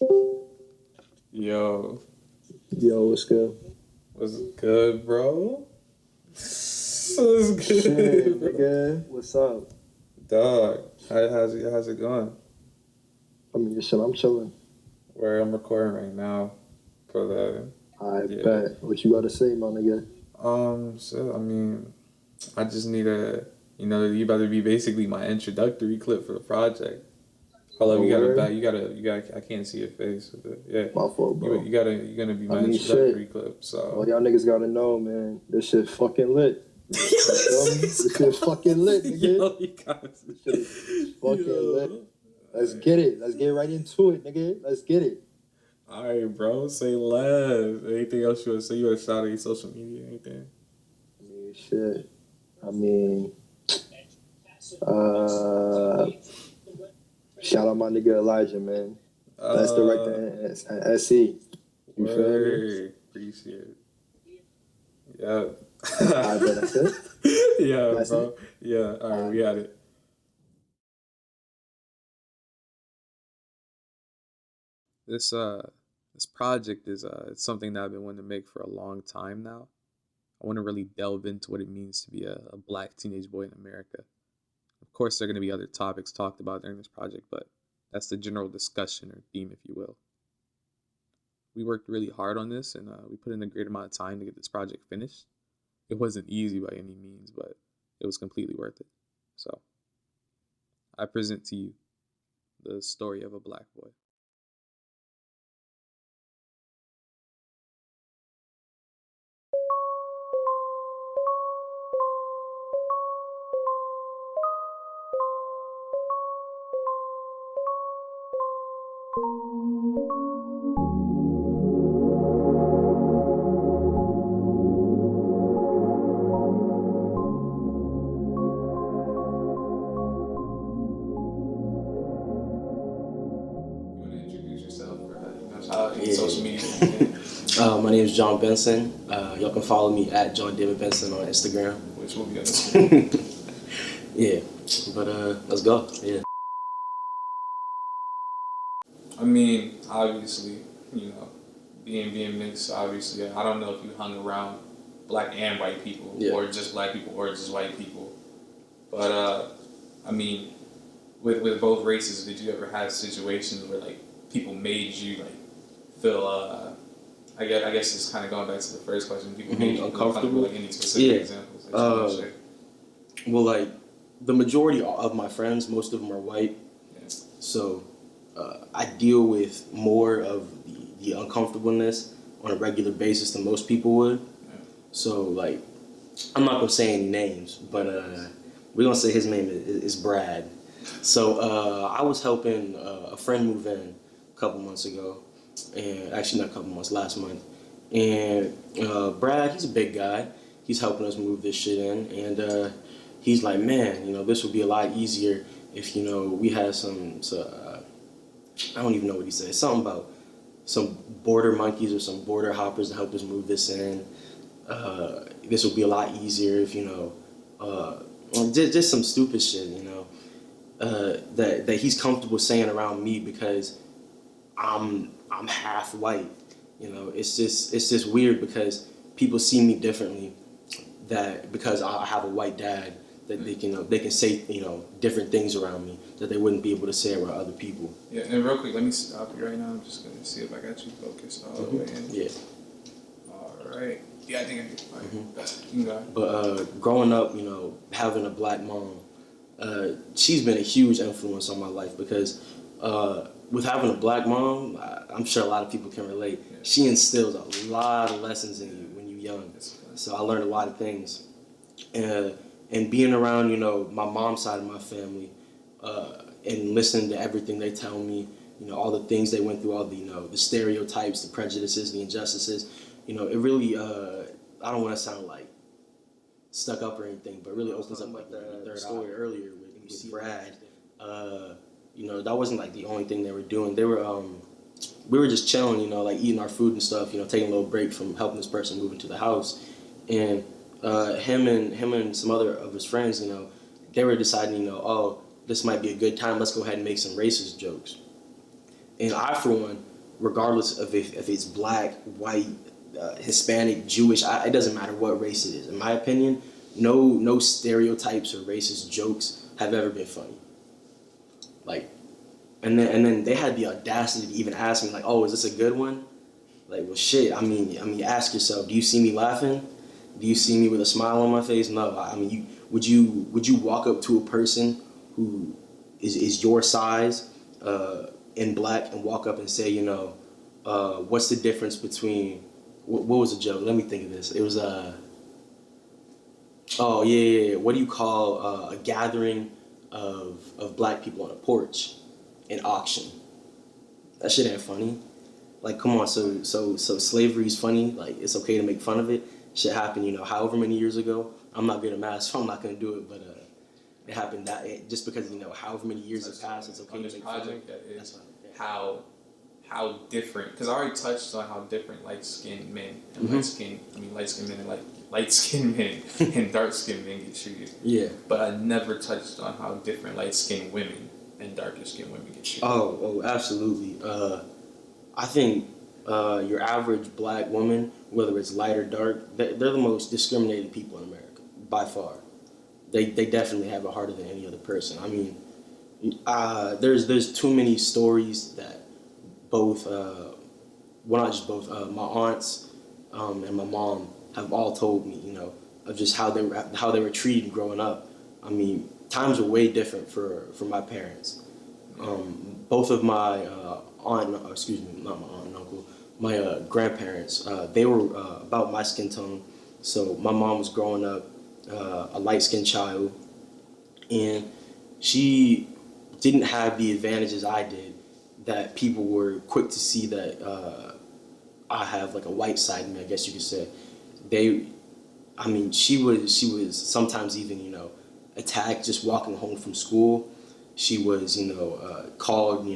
Yo, Yo, what's good? what's good, bro? What's good, Shit, bro? nigga, what's up? Dog, how's it going? I mean, shit, I'm chilling. Where I'm recording right now for the I yeah. bet. What you got to say, my nigga? So I mean, I just need you about to be basically my introductory clip for the project. Hold up, Oh, you got to back, word? you got. I can't see your face. Yeah, My fault, bro. you're gonna be I my mean, shit. introductory clip. All So. y'all niggas gotta know, man. This shit fucking lit. You feel me? This shit fucking lit, nigga. Yo, you guys. This shit is fucking lit. Yo. Let's get it. Let's get right into it, nigga. Let's get it. All right, bro. Say less. Anything else you want to say? You want to shout out your social media? Anything? I mean, shit. I mean, uh, shout out my nigga Elijah, man. That's Uh, director at SE. You feel me? Word. Appreciate it. Yeah. I bet that's it. Yeah, That's it. bro. Yeah. All right, we Bet. had it. This this project is it's something that I've been wanting to make for a long time now. I want to really delve into what it means to be a black teenage boy in America. Of course, there are going to be other topics talked about during this project, but that's the general discussion or theme, if you will. We worked really hard on this, and we put in a great amount of time to get this project finished. It wasn't easy by any means, but it was completely worth it. So, I present to you the story of a black boy. You want to introduce yourself or shout out social media? My name is John Benson. Y'all can follow me at John David Benson on Instagram. Which will be on the screen. Yeah, but let's go. Yeah. I mean, obviously, being mixed, obviously, I don't know if you hung around black and white people, Yeah. or just black people, or just white people. But I mean, with both races, did you ever have situations where like people made you like feel I guess it's kind of going back to the first question. People made you feel Uncomfortable? Like any specific Yeah. examples that you want to share? Well, like the majority of my friends, most of them are white, Yeah. so I deal with more of the uncomfortableness on a regular basis than most people would. Yeah. So like, I'm not gonna say any names, but we're gonna say his name is Brad. So I was helping a friend move in a couple months ago, and actually not a couple months, last month. And Brad, he's a big guy. He's helping us move this shit in, and he's like, man, this would be a lot easier if we had I don't even know what he said. Something about some border monkeys or some border hoppers to help us move this in. This would be a lot easier if just some stupid shit, that he's comfortable saying around me because I'm half white. It's just weird because people see me differently. That because I have a white dad, that they can say different things around me that they wouldn't be able to say around other people. Yeah, and real quick, let me stop you right now. I'm just gonna see if I got you focused all the way in. Yeah. All right. Yeah, I think I do. All right. You can go. But growing up, having a black mom, she's been a huge influence on my life because with having a black mom, I'm sure a lot of people can relate. Yeah. She instills a lot of lessons in you when you're young. So I learned a lot of things. And being around, my mom's side of my family, and listening to everything they tell me, all the things they went through, all the stereotypes, the prejudices, the injustices, it really, I don't want to sound like stuck up or anything, but really opens up like the story earlier with Brad. That wasn't like the only thing they were doing. We were just chilling, like eating our food and stuff, taking a little break from helping this person move into the house. And him and some other of his friends, they were deciding, oh, this might be a good time. Let's go ahead and make some racist jokes. And I, for one, regardless of if it's black, white, Hispanic, Jewish. It doesn't matter what race it is. In my opinion, no stereotypes or racist jokes have ever been funny. Like, and then they had the audacity to even ask me like, "Oh, is this a good one?" Like, well, shit. Ask yourself. Do you see me laughing? Do you see me with a smile on my face? No. I mean, would you walk up to a person who is your size in black and walk up and say, what's the difference between what was the joke? Let me think of this. It was oh yeah. What do you call a gathering of black people on a porch, an auction? That shit ain't funny. Like, come on, so slavery is funny. Like, it's okay to make fun of it. Shit happened, however many years ago. I'm not good at math, so I'm not gonna do it. But it happened just because however many years have passed, it's okay on to this make fun of project it. that That's is fine. Yeah. how different, because I already touched on how different light skinned men and Mhm. light skinned men and light skinned men and dark skinned men get treated. Yeah. But I never touched on how different light skinned women and darker skinned women get treated. Oh, absolutely. I think your average black woman, whether it's light or dark, they're the most discriminated people in America by far. They definitely have it harder than any other person. I mean, there's too many stories that both, well, not just both, my aunts and my mom have all told me, of just how they were treated growing up. I mean, times were way different for my parents. Both of my excuse me, not my aunt and uncle, my grandparents, they were about my skin tone. So my mom was growing up a light skinned child, and she didn't have the advantages I did. That people were quick to see that I have like a white side in me, I guess you could say. They, I mean, she was sometimes even attacked just walking home from school. She was called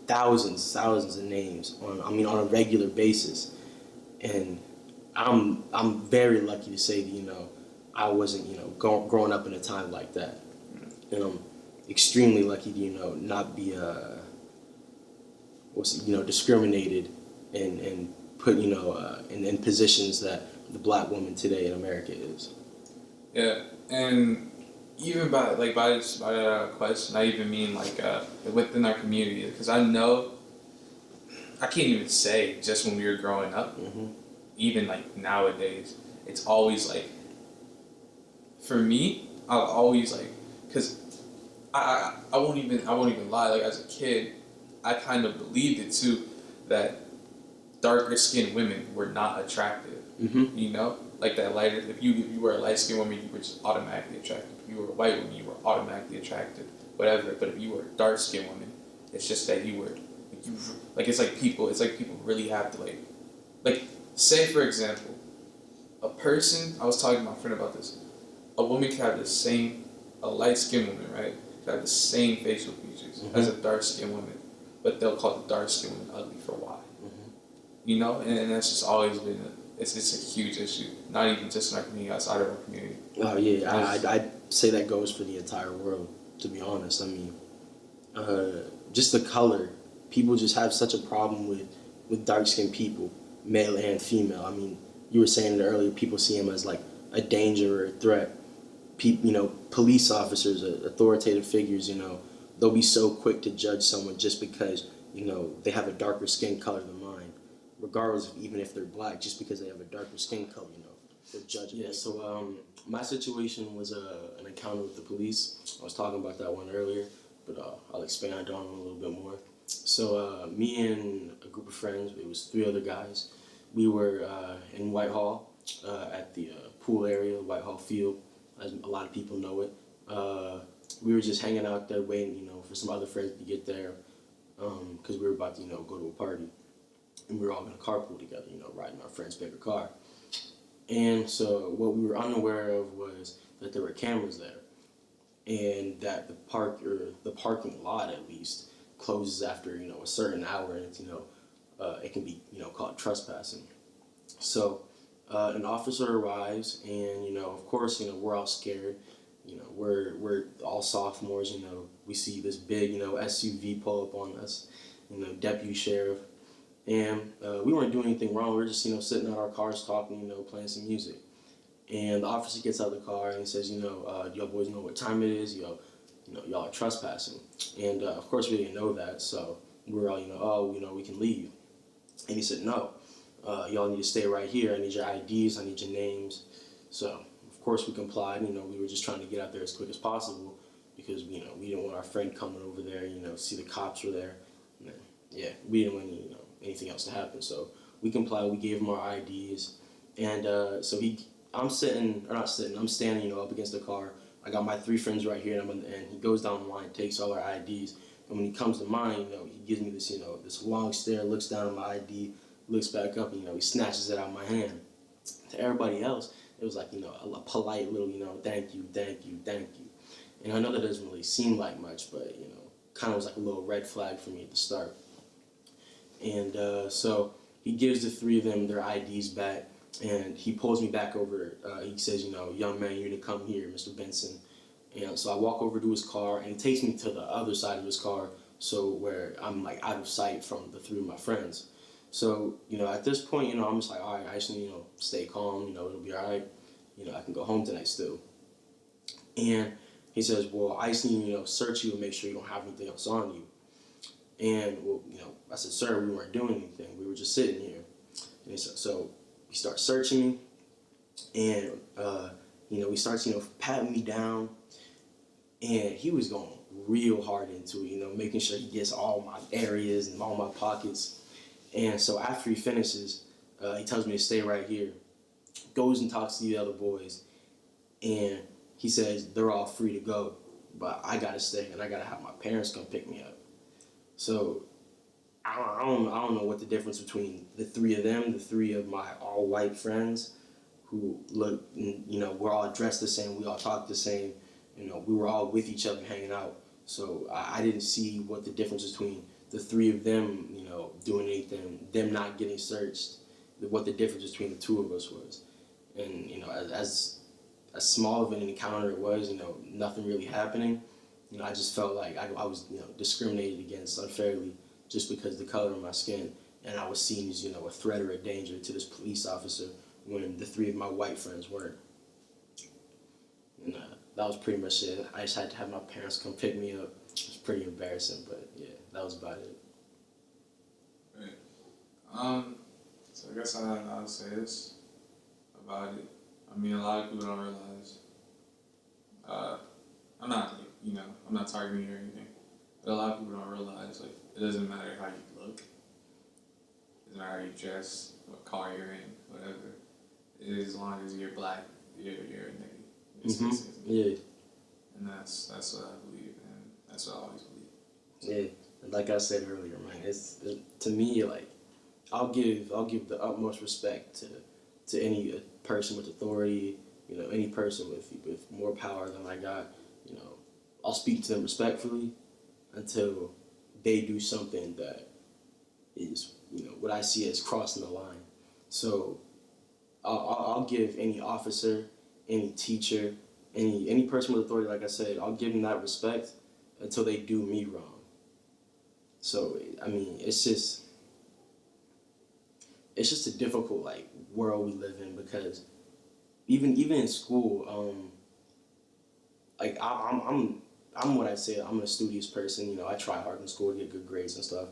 thousands of names on a regular basis, and I'm very lucky to say that I wasn't growing up in a time like that, and I'm extremely lucky to not be discriminated and put in positions that the black woman today in America is. Yeah, and even by question, I even mean within our community, because I know I can't even say just when we were growing up, Hmm. even like nowadays, it's always like for me, I've always because I won't even lie. Like as a kid, I kind of believed it too, that darker skinned women were not attractive. Hmm. Like that lighter. If you were a light skinned woman, you were just automatically attractive. If you were a white woman, you were automatically attractive. Whatever. But if you were a dark skinned woman, it's just that you were it's like people really have to say for example, a person. I was talking to my friend about this. A woman can have a light skinned woman, right? Can have the same facial features as a dark skinned woman, but they'll call the dark skinned woman ugly for why? And that's just always been it's a huge issue. Not even just in our community, outside of our community. Oh yeah, I'd say that goes for the entire world. To be honest, I mean, just the color. People just have such a problem with dark skinned people, male and female. I mean, you were saying it earlier. People see him as like a danger or a threat. Police officers, authoritative figures. They'll be so quick to judge someone just because they have a darker skin color than mine, regardless of even if they're black. Just because they have a darker skin color, they're judging. Yeah. So my situation was an encounter with the police. I was talking about that one earlier, but I'll expand on it a little bit more. So me and a group of friends, it was three other guys. We were in Whitehall at the pool area, Whitehall Field, as a lot of people know it. We were just hanging out there waiting, for some other friends to get there, because we were about to, go to a party, and we were all gonna carpool together, riding our friend's favorite car. And so what we were unaware of was that there were cameras there, and that the parking lot at least closes after a certain hour, and it's it can be called trespassing. So an officer arrives, and of course we're all scared. We're all sophomores. We see this big SUV pull up on us. Deputy sheriff. and we weren't doing anything wrong. We were just sitting in our cars talking, playing some music. And the officer gets out of the car and he says, do y'all boys know what time it is? Y'all are trespassing. And of course we didn't know that, so we were all, oh, we can leave. And he said, no, y'all need to stay right here. I need your IDs, I need your names. So of course we complied. We were just trying to get out there as quick as possible because we didn't want our friend coming over there. See the cops were there. And then, yeah, we didn't want anything else to happen. So we complied. We gave him our IDs, and I'm sitting, or not sitting, I'm standing, up against the car. I got my three friends right here, and he goes down the line, takes all our IDs, and when he comes to mine, he gives me this, this long stare, looks down at my ID, looks back up, and, he snatches it out of my hand. To everybody else, it was like, a polite little, thank you, thank you, thank you. And I know that doesn't really seem like much, but, kind of was like a little red flag for me at the start. And so he gives the three of them their IDs back, and he pulls me back over. He says, young man, you need to come here, Mr. Benson. And so I walk over to his car, and he takes me to the other side of his car, so where I'm like out of sight from the three of my friends. So, at this point, I'm just like, all right, I just need, stay calm, it'll be all right. I can go home tonight still. And he says, well, I just need, search you and make sure you don't have anything else on you. And, well, I said, sir, we weren't doing anything. We were just sitting here. And so he starts searching me, and, he starts, patting me down. And he was going real hard into it, making sure he gets all my areas and all my pockets. And so after he finishes, he tells me to stay right here, goes and talks to the other boys, and he says they're all free to go, but I gotta stay and I gotta have my parents come pick me up. So I don't know what the difference between the three of them, the three of my all white friends, who look, we're all dressed the same, we all talk the same, we were all with each other hanging out. So I didn't see what the difference between the three of them, doing anything, them not getting searched, what the difference between the two of us was. And, as small of an encounter it was, nothing really happening, I just felt like I was, discriminated against unfairly just because of the color of my skin. And I was seen as, a threat or a danger to this police officer when the three of my white friends weren't. And that was pretty much it. I just had to have my parents come pick me up. It was pretty embarrassing, but yeah, that was about it. Right. So I guess I'll say this about it. I mean, a lot of people don't realize. I'm not, I'm not targeting you or anything, but a lot of people don't realize, like, it doesn't matter how you look. It doesn't matter how you dress, what car you're in, whatever. It is, as long as you're black, you're a nigga. Mm-hmm. Yeah. And that's what I believe, and that's what I always believe. Yeah. And like I said earlier, man, to me, like, I'll give the utmost respect to any person with authority, any person with more power than I got. I'll speak to them respectfully until they do something that is, what I see as crossing the line. So I'll give any officer, any teacher, any person with authority, like I said, I'll give them that respect until they do me wrong. So I mean, it's just a difficult world we live in, because even in school, like I'm what I'd say, I'm a studious person. I try hard in school to get good grades and stuff,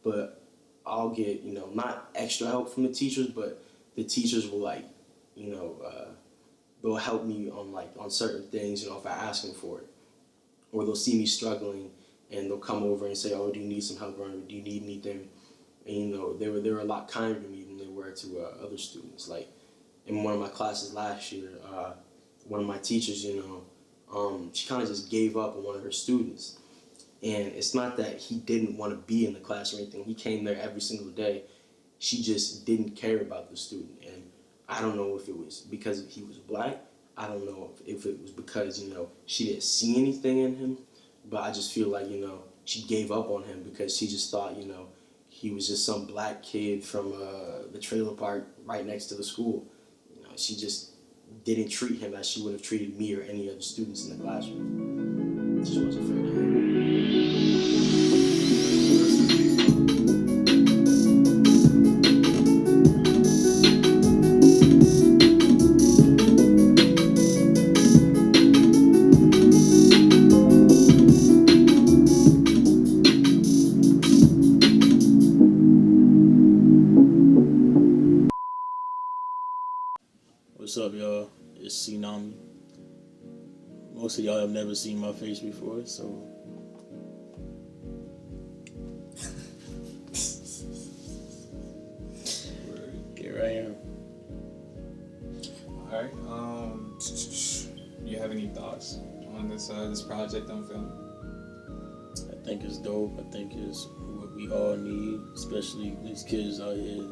but I'll get not extra help from the teachers, but the teachers will they'll help me on certain things, if I ask them for it, or they'll see me struggling and they'll come over and say, oh, do you need some help, or do you need anything? And they were a lot kinder to me than they were to other students. Like in one of my classes last year, one of my teachers, she kind of just gave up on one of her students. And it's not that he didn't want to be in the class or anything. He came there every single day. She just didn't care about the student. And I don't know if it was because he was black. I don't know if it was because, she didn't see anything in him. But I just feel like, she gave up on him because she just thought, he was just some black kid from the trailer park right next to the school. She just didn't treat him as she would have treated me or any other students in the classroom. It just wasn't fair to him. up, y'all? It's Tsunami. Most of y'all have never seen my face before, so here I am. All right. You have any thoughts on this project I'm filming? I think it's dope. I think it's what we all need, especially these kids out here,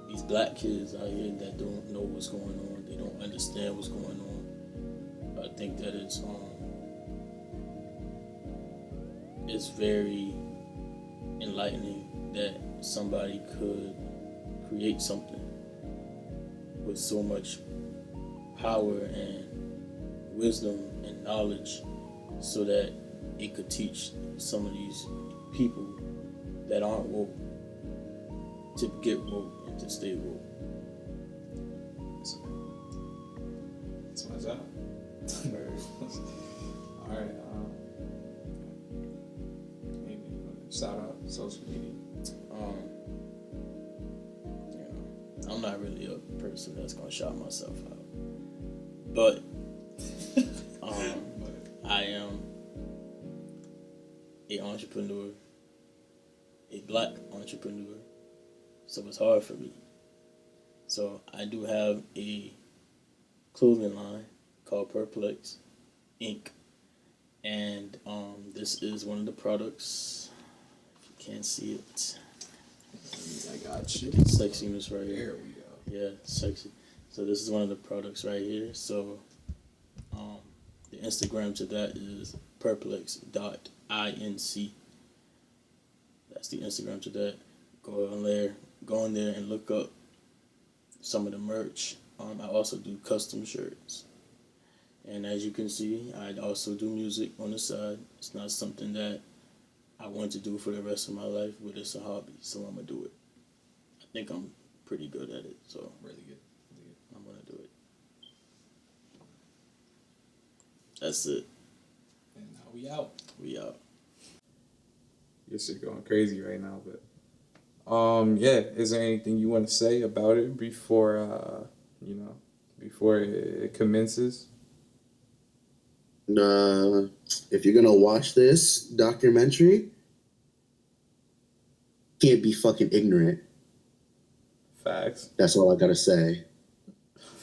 these black kids out here that don't know what's going on. They don't understand what's going on. I think that it's very enlightening that somebody could create something with so much power and wisdom and knowledge so that it could teach some of these people that aren't woke to get woke and to stay woke. That's my job. All right. Maybe you want to shout out social media. I'm not really a person that's gonna shout myself out, but I am a entrepreneur, a black entrepreneur, so it's hard for me. So I do have a clothing line called Perplex Inc. And this is one of the products. If you can't see it, I got you. sexiness right here. There we go. Yeah, sexy. So this is one of the products right here. So the Instagram to that is perplex.inc. That's the Instagram to that. Go on there and look up some of the merch. I also do custom shirts. And as you can see, I also do music on the side. It's not something that I want to do for the rest of my life, but it's a hobby, so I'm going to do it. I think I'm pretty good at it, so Really good. Really good. I'm going to do it. That's it. And now we out. We out. Your shit going crazy right now, but yeah. Is there anything you want to say about it before before it commences? If you're gonna watch this documentary, can't be fucking ignorant. Facts. That's all I gotta say.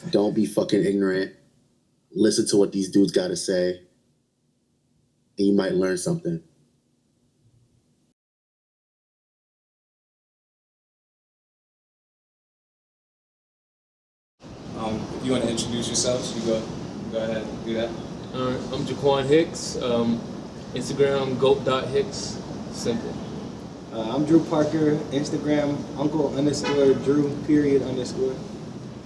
Don't be fucking ignorant. Listen to what these dudes gotta say, and you might learn something. If you want to introduce yourselves, you go ahead and do that. I'm Jaquan Hicks. Instagram goat.hicks. Simple. I'm Drew Parker. Instagram uncle_Drew_.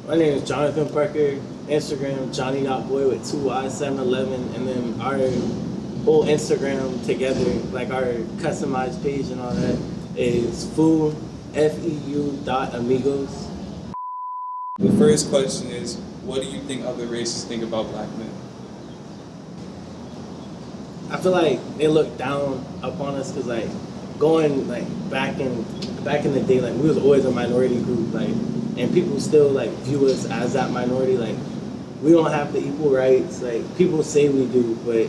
My name is Jonathan Parker. Instagram Johnny.boy with 2Y711, and then our whole Instagram together, like our customized page and all that, is FEU.amigos. The first question is, what do you think other races think about black men? I feel like they look down upon us because, like, going like back in the day, like we was always a minority group, like, and people still like view us as that minority. Like, we don't have the equal rights. Like, people say we do, but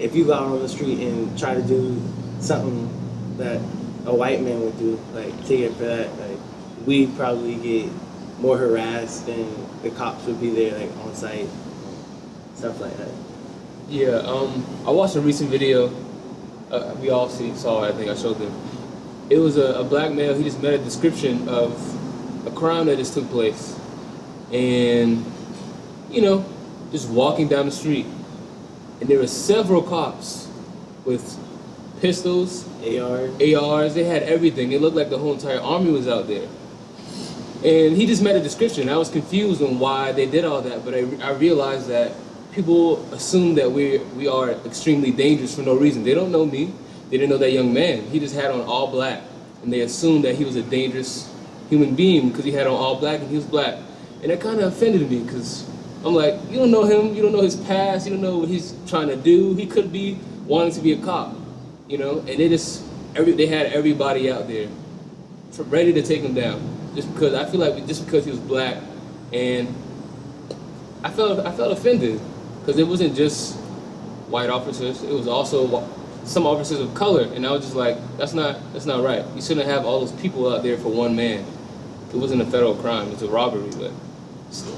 if you go out on the street and try to do something that a white man would do, like take it for that, like we'd probably get more harassed and the cops would be there like on site, stuff like that. Yeah, I watched a recent video. We all saw it, I think I showed them. It was a black male. He just met a description of a crime that just took place. And, just walking down the street. And there were several cops with pistols, ARs. They had everything. It looked like the whole entire army was out there. And he just met a description. I was confused on why they did all that, but I realized that people assume that we are extremely dangerous for no reason. They don't know me. They didn't know that young man. He just had on all black, and they assumed that he was a dangerous human being because he had on all black and he was black. And that kind of offended me because I'm like, you don't know him. You don't know his past. You don't know what he's trying to do. He could be wanting to be a cop, And they had everybody out there ready to take him down. Just because I feel like just because he was black, and I felt offended because it wasn't just white officers. It was also some officers of color, and I was just like, that's not right. You shouldn't have all those people out there for one man. It wasn't a federal crime. It's a robbery, but still.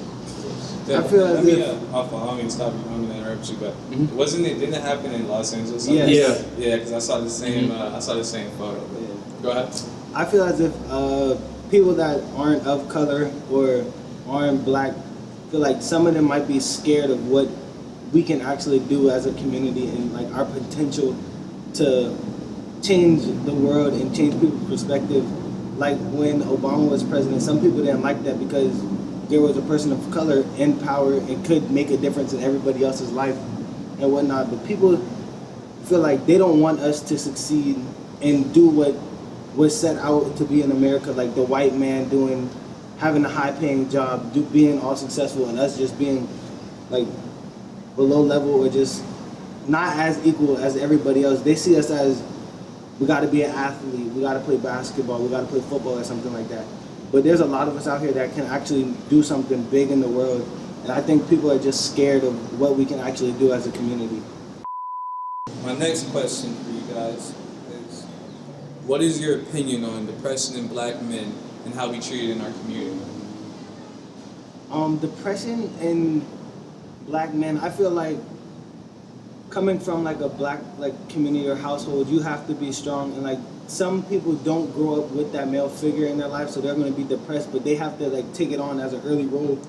I feel as Let me, if I don't mean to stop you. I don't mean to interrupt you, but Mhm. wasn't it? Didn't it happen in Los Angeles? Yes. Yeah. Yeah, because I saw the same. I saw the same photo. But Yeah. go ahead. I feel as if people that aren't of color or aren't black feel like some of them might be scared of what we can actually do as a community and like our potential to change the world and change people's perspective. Like when Obama was president, some people didn't like that because there was a person of color in power and could make a difference in everybody else's life and whatnot. But people feel like they don't want us to succeed and do what was set out to be in America, like the white man doing, having a high paying job, being all successful, and us just being like below level or just not as equal as everybody else. They see us as we got to be an athlete, we got to play basketball, we got to play football or something like that. But there's a lot of us out here that can actually do something big in the world, and I think people are just scared of what we can actually do as a community. My next question for you guys is, what is your opinion on depression in black men and how we treat it in our community? Depression in black men, I feel like coming from like a black like community or household, you have to be strong, and like some people don't grow up with that male figure in their life, so they're going to be depressed, but they have to like take it on as an early role,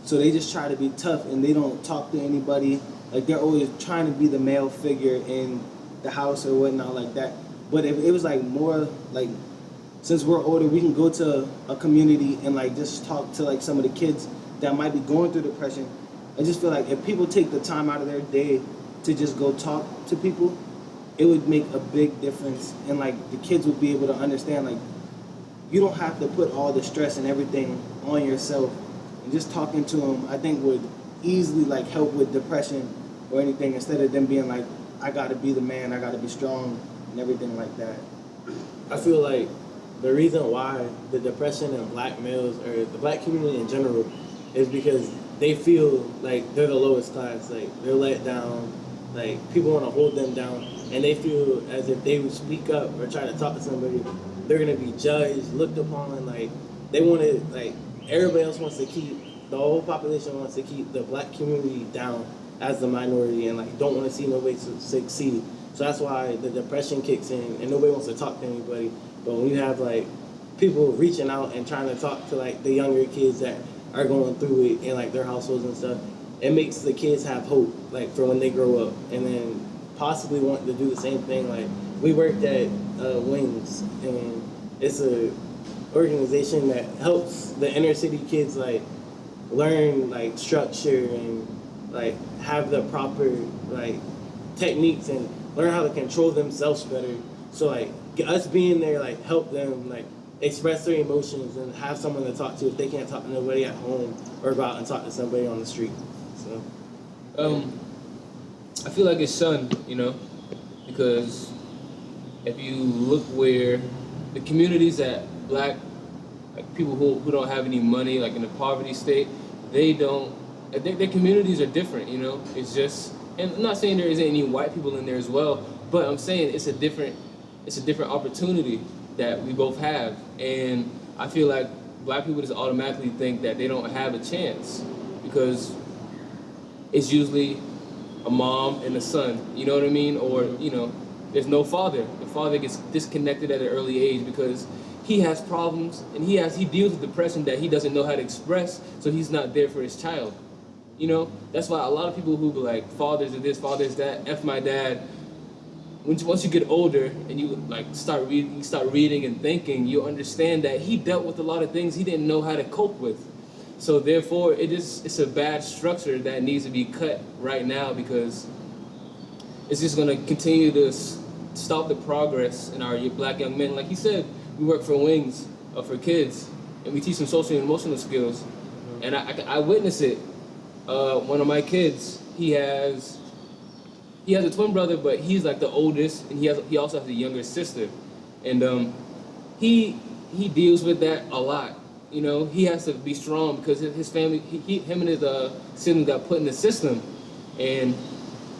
so they just try to be tough and they don't talk to anybody, like they're always trying to be the male figure in the house or whatnot like that. But if it was like more like, since we're older, we can go to a community and like just talk to like some of the kids that might be going through depression. I just feel like if people take the time out of their day to just go talk to people, it would make a big difference, and like the kids would be able to understand like you don't have to put all the stress and everything on yourself, and just talking to them I think would easily like help with depression or anything, instead of them being like, I gotta be the man, I gotta be strong and everything like that. I feel like the reason why the depression in black males or the black community in general is because they feel like they're the lowest class, like they're let down, like people want to hold them down, and they feel as if they would speak up or try to talk to somebody, they're gonna be judged, looked upon, like they want to, like everybody else wants to keep, the whole population wants to keep the black community down as the minority and like don't want to see nobody succeed. So that's why the depression kicks in and nobody wants to talk to anybody. But when you have like people reaching out and trying to talk to like the younger kids that are going through it in like their households and stuff, it makes the kids have hope like for when they grow up, and then possibly want to do the same thing. Like we worked at Wings, and it's a organization that helps the inner city kids like learn like structure and like have the proper like techniques and learn how to control themselves better. So like us being there like help them like express their emotions and have someone to talk to if they can't talk to nobody at home or go out and talk to somebody on the street. So I feel like it's shunned, you know, because if you look where the communities that black, like people who don't have any money, like in a poverty state, they don't, their communities are different, you know. It's just, and I'm not saying there isn't any white people in there as well, but I'm saying it's a different opportunity that we both have, and I feel like black people just automatically think that they don't have a chance because it's usually a mom and a son, you know what I mean? Or, you know, there's no father. The father gets disconnected at an early age because he has problems and he deals with depression that he doesn't know how to express, so he's not there for his child. You know, that's why a lot of people who be like, fathers are this, fathers that, F my dad, once you get older and you like start reading and thinking, you understand that he dealt with a lot of things he didn't know how to cope with. So therefore, it's a bad structure that needs to be cut right now because it's just going to continue to stop the progress in our black young men. Like he said, we work for Wings, for kids, and we teach them social and emotional skills. And I witness it. One of my kids, he has a twin brother, but he's like the oldest, and he also has a younger sister, and he deals with that a lot. You know, he has to be strong because his family, him and his siblings got put in the system, and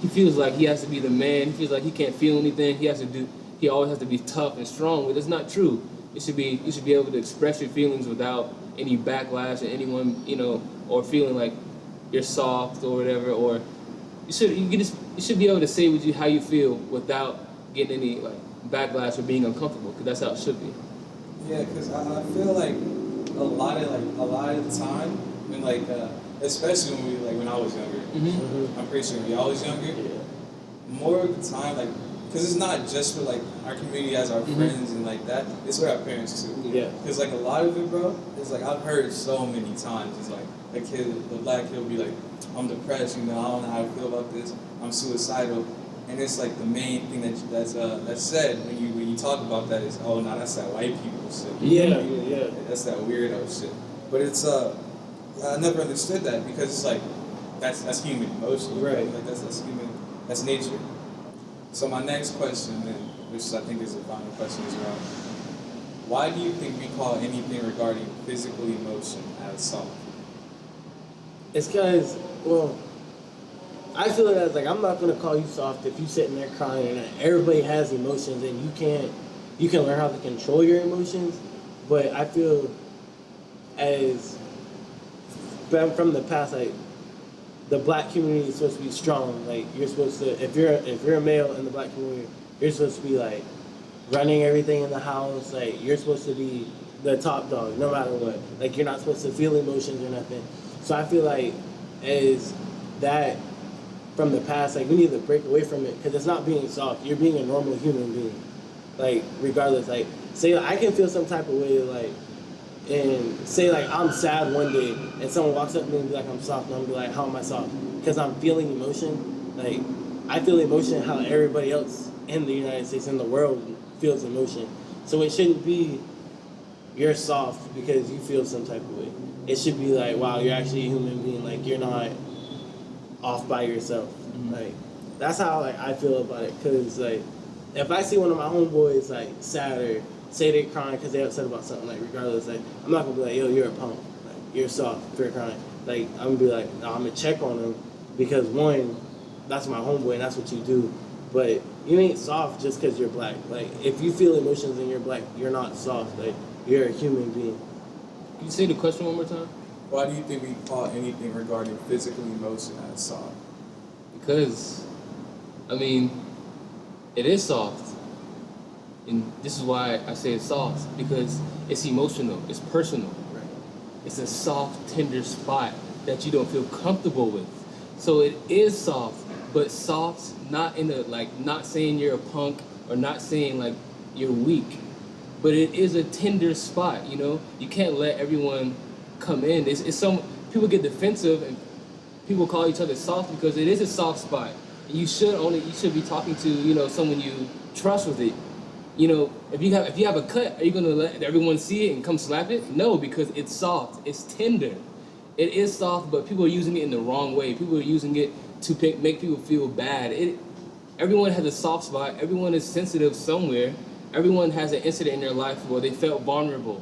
he feels like he has to be the man. He feels like he can't feel anything. He always has to be tough and strong. But it's not true. You should be able to express your feelings without any backlash or anyone, you know, or feeling like you're soft or whatever. Or you should be able to say how you feel without getting any like backlash or being uncomfortable. Because that's how it should be. Yeah, because I feel like a lot of the time when especially when I was younger, I'm pretty sure when y'all was younger, more of the time because it's not just with our community as our friends and like that, it's with our parents too. Yeah. Because a lot of it, bro, it's I've heard so many times. It's the black kid will be like, I'm depressed, you know, I don't know how to feel about this, I'm suicidal. And it's the main thing that's said when you talk about that is, oh no, that's that white people shit. Yeah. That's that weirdo shit. But it's I never understood that because it's that's human emotion. Right. That's human, that's nature. So my next question then, which I think is the final question is around, why do you think we call anything regarding physical emotion as soft? It's because, well, I feel it as I'm not gonna call you soft if you sitting there crying and everybody has emotions and you can learn how to control your emotions. But I feel as from the past, the black community is supposed to be strong. You're supposed to, if you're a male in the black community, you're supposed to be running everything in the house. You're supposed to be the top dog no matter what. You're not supposed to feel emotions or nothing. So I feel as that from the past, we need to break away from it because it's not being soft. You're being a normal human being. Regardless, say I can feel some type of way, and say I'm sad one day and someone walks up to me and be like, I'm soft, and I'm gonna be like, how am I soft? Because I'm feeling emotion. I feel emotion how everybody else in the United States, in the world, feels emotion. So it shouldn't be you're soft because you feel some type of way. It should be wow, you're actually a human being. You're not off by yourself. That's how I feel about it. Cause if I see one of my homeboys sad or say they're crying because they're upset about something, regardless, I'm not gonna be like, yo, you're a punk, you're soft if you're crying. I'm gonna be like, no, I'm gonna check on them because one, that's my homeboy and that's what you do. But you ain't soft just because you're black. If you feel emotions and you're black, you're not soft. You're a human being. Can you say the question one more time? Why do you think we call anything regarding physical emotion as soft? Because, I mean, it is soft. And this is why I say it's soft, because it's emotional, it's personal. Right. It's a soft, tender spot that you don't feel comfortable with. So it is soft, but soft, not in a, not saying you're a punk or not saying you're weak, but it is a tender spot, you know? You can't let everyone come in. It's some, people get defensive and people call each other soft because it is a soft spot. And you should be talking to, someone you trust with it. If you have a cut, are you gonna let everyone see it and come slap it? No, because it's soft, it's tender. It is soft, but people are using it in the wrong way. People are using it to make people feel bad. Everyone has a soft spot. Everyone is sensitive somewhere. Everyone has an incident in their life where they felt vulnerable.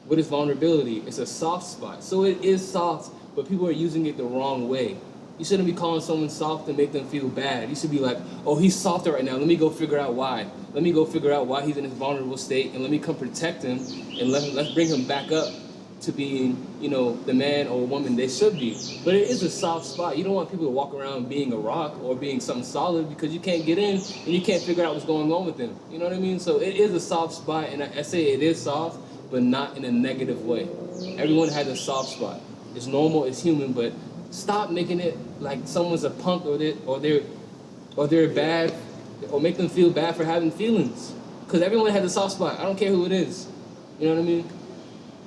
What is vulnerability? It's a soft spot. So it is soft, but people are using it the wrong way. You shouldn't be calling someone soft to make them feel bad. You should be like, oh, he's softer right now. Let me go figure out why. Let me go figure out why he's in this vulnerable state, and let me come protect him, and let's bring him back up to being, the man or woman they should be. But it is a soft spot. You don't want people to walk around being a rock or being something solid because you can't get in and you can't figure out what's going on with them. You know what I mean? So it is a soft spot, and I say it is soft, but not in a negative way. Everyone has a soft spot. It's normal, it's human, but stop making it like someone's a punk or they're bad, or make them feel bad for having feelings. Because everyone has a soft spot. I don't care who it is. You know what I mean?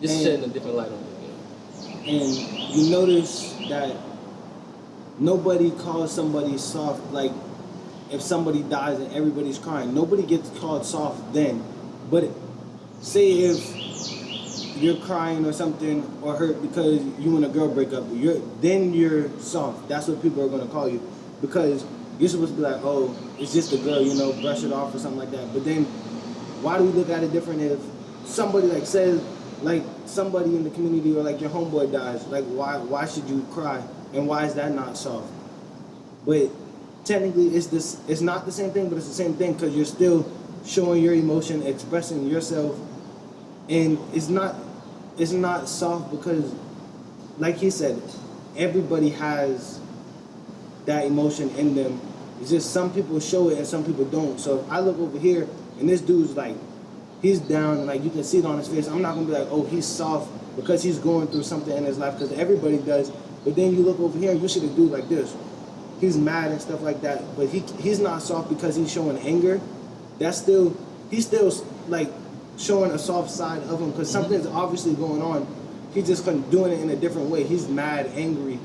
Just shedding a different light on it. And you notice that nobody calls somebody soft. If somebody dies and everybody's crying, nobody gets called soft then. But say if you're crying or something or hurt because you and a girl break up, then you're soft. That's what people are going to call you, because you're supposed to be like, oh, it's just a girl, brush it off or something like that. But then why do we look at it different if somebody says like somebody in the community or like your homeboy dies, like why should you cry, and why is that not soft? But technically it's not the same thing, but it's the same thing because you're still showing your emotion, expressing yourself, and it's not soft because, like he said, everybody has that emotion in them. It's just some people show it and some people don't. So if I look over here and this dude's like, he's down and like you can see it on his face, I'm not gonna be like, oh, he's soft because he's going through something in his life, because everybody does. But then you look over here and you see the dude like this. He's mad and stuff like that, but he's not soft because he's showing anger. He's still like showing a soft side of him because something's obviously going on. He's just doing it in a different way. He's mad, angry,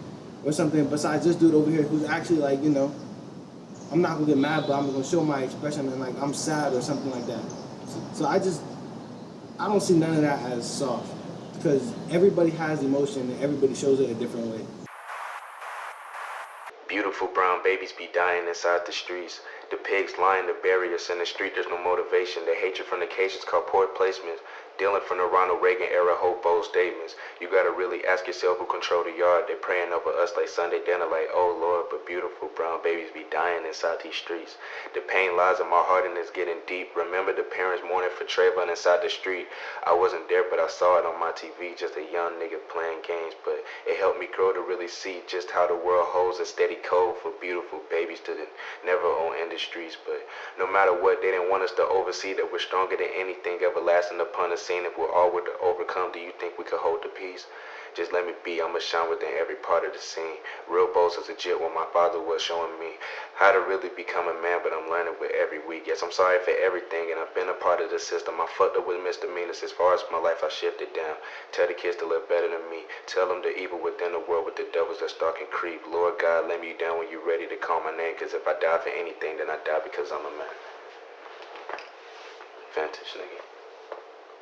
or something. Besides this dude over here who's actually like, I'm not gonna get mad, but I'm gonna show my expression and like I'm sad or something like that. So I don't see none of that as soft because everybody has emotion and everybody shows it a different way. Beautiful brown babies be dying inside the streets. The pigs lying to bury us in the street, there's no motivation. The hatred from the cations called poor placements. Dealing from the Ronald Reagan era hope-bold statements. You gotta really ask yourself who control the yard. They praying over us like Sunday dinner, like, oh Lord, but beautiful brown babies be dying inside these streets. The pain lies in my heart and it's getting deep. Remember the parents mourning for Trayvon inside the street. I wasn't there, but I saw it on my TV, just a young nigga playing games. But it helped me grow to really see just how the world holds a steady code for beautiful babies to never own industries. But no matter what, they didn't want us to oversee that we're stronger than anything everlasting upon us. If we're all to overcome, do you think we could hold the peace? Just let me be, I'ma shine within every part of the scene. Real boss is legit what my father was showing me. How to really become a man, but I'm learning with every week. Yes, I'm sorry for everything, and I've been a part of the system. I fucked up with misdemeanors. As far as my life, I shifted down. Tell the kids to live better than me. Tell them the evil within the world with the devils that stalk and creep. Lord God, let me down when you're ready to call my name, cause if I die for anything, then I die because I'm a man. Vantage, nigga.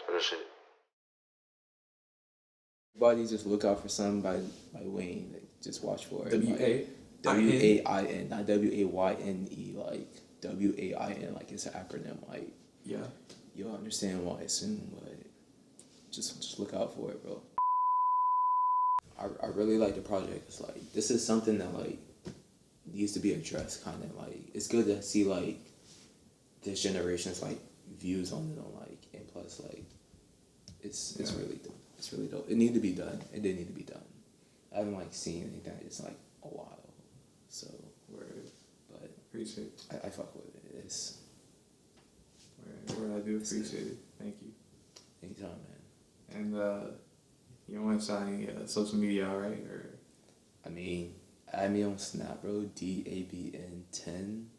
Real shit. Everybody just look out for something by Wayne. Like, just watch for it. WAIN, not WAYNE. Like WAIN, like it's an acronym. Like Yeah. you'll understand why soon, but just look out for it, bro. I really like the project. It's like this is something that like needs to be addressed. Kind of like it's good to see like this generation's like views on it. On like and plus like it's really dope. It's really dope. It needed to be done. It did need to be done. I haven't like seen anything like this in like a while. So Word. but Appreciate it. I fuck with it. It's Word. I do appreciate it. Thank you. anytime, man. And you don't want to shout any social media out, right? Or I mean, add me on Snap, bro. DABN 10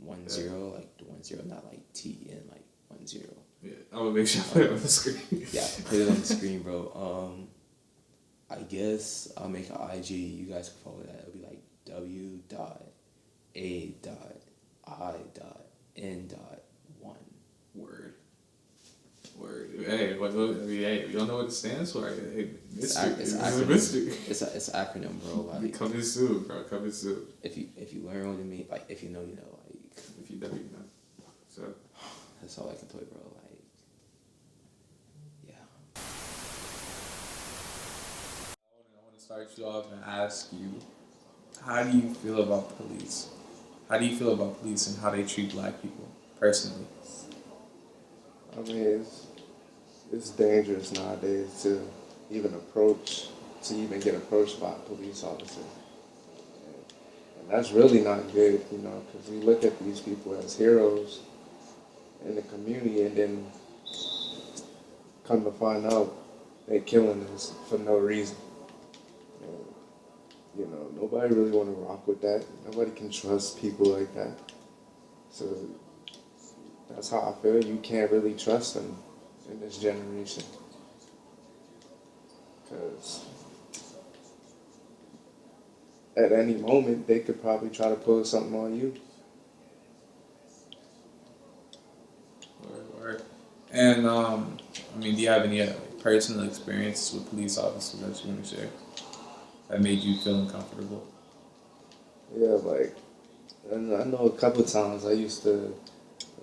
10, like the 10, not like TN, like 10. yeah, I'm gonna make sure I put it on the screen. Yeah, put it on the screen, bro. I guess I'll make an IG. You guys can follow that. It'll be like W.A.I.N.1. Word. Hey, hey, you don't know what it stands for. Hey, mystery. It's It's a acronym. mystery. It's an acronym, bro. Like Coming soon, bro. Coming soon. if you learn what it means, like if you know, you know. Like If you know, you know. So. that's all I can tell you, bro. Like yeah. I want to start you off and ask you, how do you feel about police? How do you feel about police and how they treat black people personally? I mean, it's dangerous nowadays to even get approached by a police officer. And that's really not good, because we look at these people as heroes in the community and then come to find out they're killing us for no reason. And, nobody really want to rock with that. Nobody can trust people like that. So that's how I feel. You can't really trust them in this generation. Because at any moment, they could probably try to pull something on you. Word. And, do you have any personal experiences with police officers that you want to share that made you feel uncomfortable? Yeah, and I know a couple of times I used to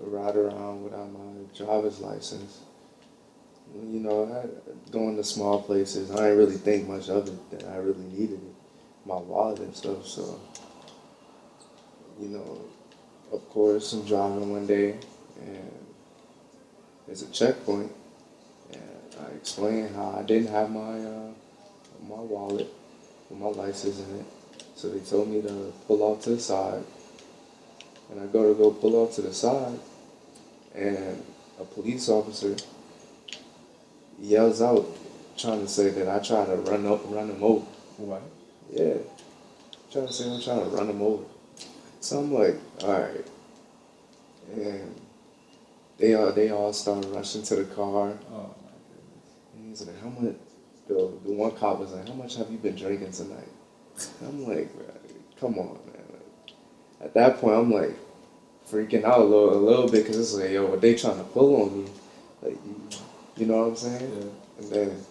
ride around without my driver's license. You know, going to small places, I didn't really think much of it that I really needed it, my wallet and stuff. So, you know, of course, I'm driving one day and there's a checkpoint, and I explained how I didn't have my wallet with my license in it. So they told me to pull off to the side, and I go pull off to the side, and a police officer yells out, trying to say that I try to run him over. What? Yeah, trying to say I'm trying to run him over. So I'm like, all right, and they all start rushing to the car. Oh, And he's like, how much? The one cop was like, how much have you been drinking tonight? And I'm like, come on, man. Like, at that point, I'm like freaking out a little bit because it's like, yo, what they trying to pull on me? Like, you know what I'm saying? yeah. And then,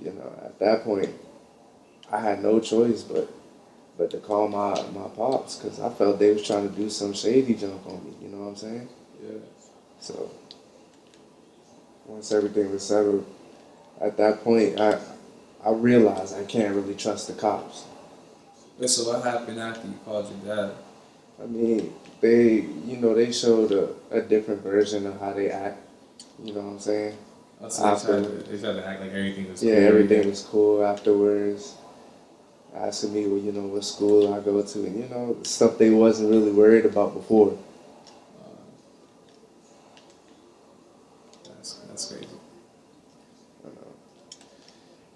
you know, at that point, I had no choice but to call my pops because I felt they was trying to do some shady junk on me. You know what I'm saying? Yeah. So once everything was settled, at that point, I realized I can't really trust the cops. Wait, so what happened after you called your dad? I mean, they showed a different version of how they act. You know what I'm saying? Oh, so they tried to act like everything was Yeah, cool. everything was cool afterwards. Asking me, well, you know, what school I go to, and you know, stuff they wasn't really worried about before. That's crazy. You know,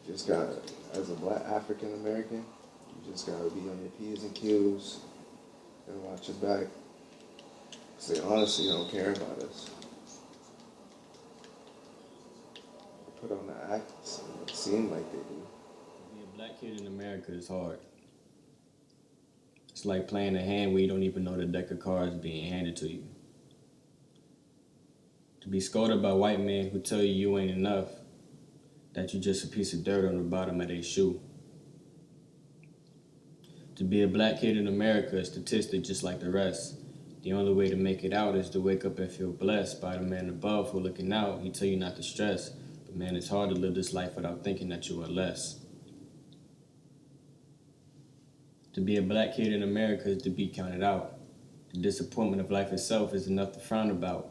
just gotta, as a black African American, you just gotta be on your P's and Q's and watch your back. 'Cause they honestly don't care about us. They put on the act, it seem like they do. Being a black kid in America is hard. It's like playing a hand where you don't even know the deck of cards being handed to you. To be scolded by white men who tell you ain't enough, that you just a piece of dirt on the bottom of their shoe. To be a black kid in America is statistic just like the rest. The only way to make it out is to wake up and feel blessed by the man above who looking out. He tell you not to stress, but man, it's hard to live this life without thinking that you are less. To be a black kid in America is to be counted out. The disappointment of life itself is enough to frown about.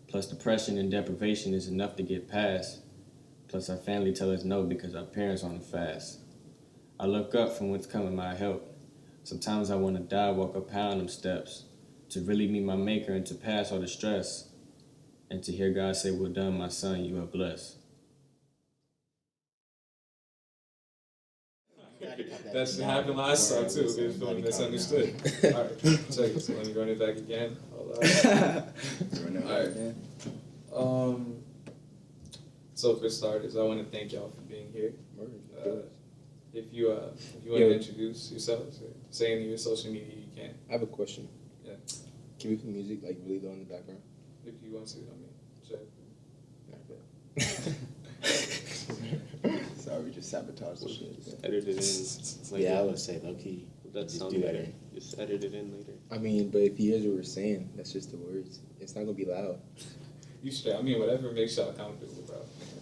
Plus depression and deprivation is enough to get past. Plus our family tell us no because our parents on a fast. I look up from what's coming my help. Sometimes I want to die, walk up high on them steps. To really meet my maker and to pass all the stress. And to hear God say, well done, my son, you are blessed. That should happen last time too. They was feeling misunderstood. Alright, check it. So let me run it back again. Hold on. Alright. So for starters, I want to thank y'all for being here. If you want to introduce yourselves or say any of your social media, you can. I have a question. Yeah. Can we put music like really low in the background? If you want to, sure. Sorry, just sabotage the shit. Just edit it in. Later. Yeah, I would say low key. That Just sound do that better. in. Just edit it in later. I mean, but if he hears what we're saying, that's just the words. It's not gonna be loud. You should. I mean, whatever makes y'all comfortable, bro.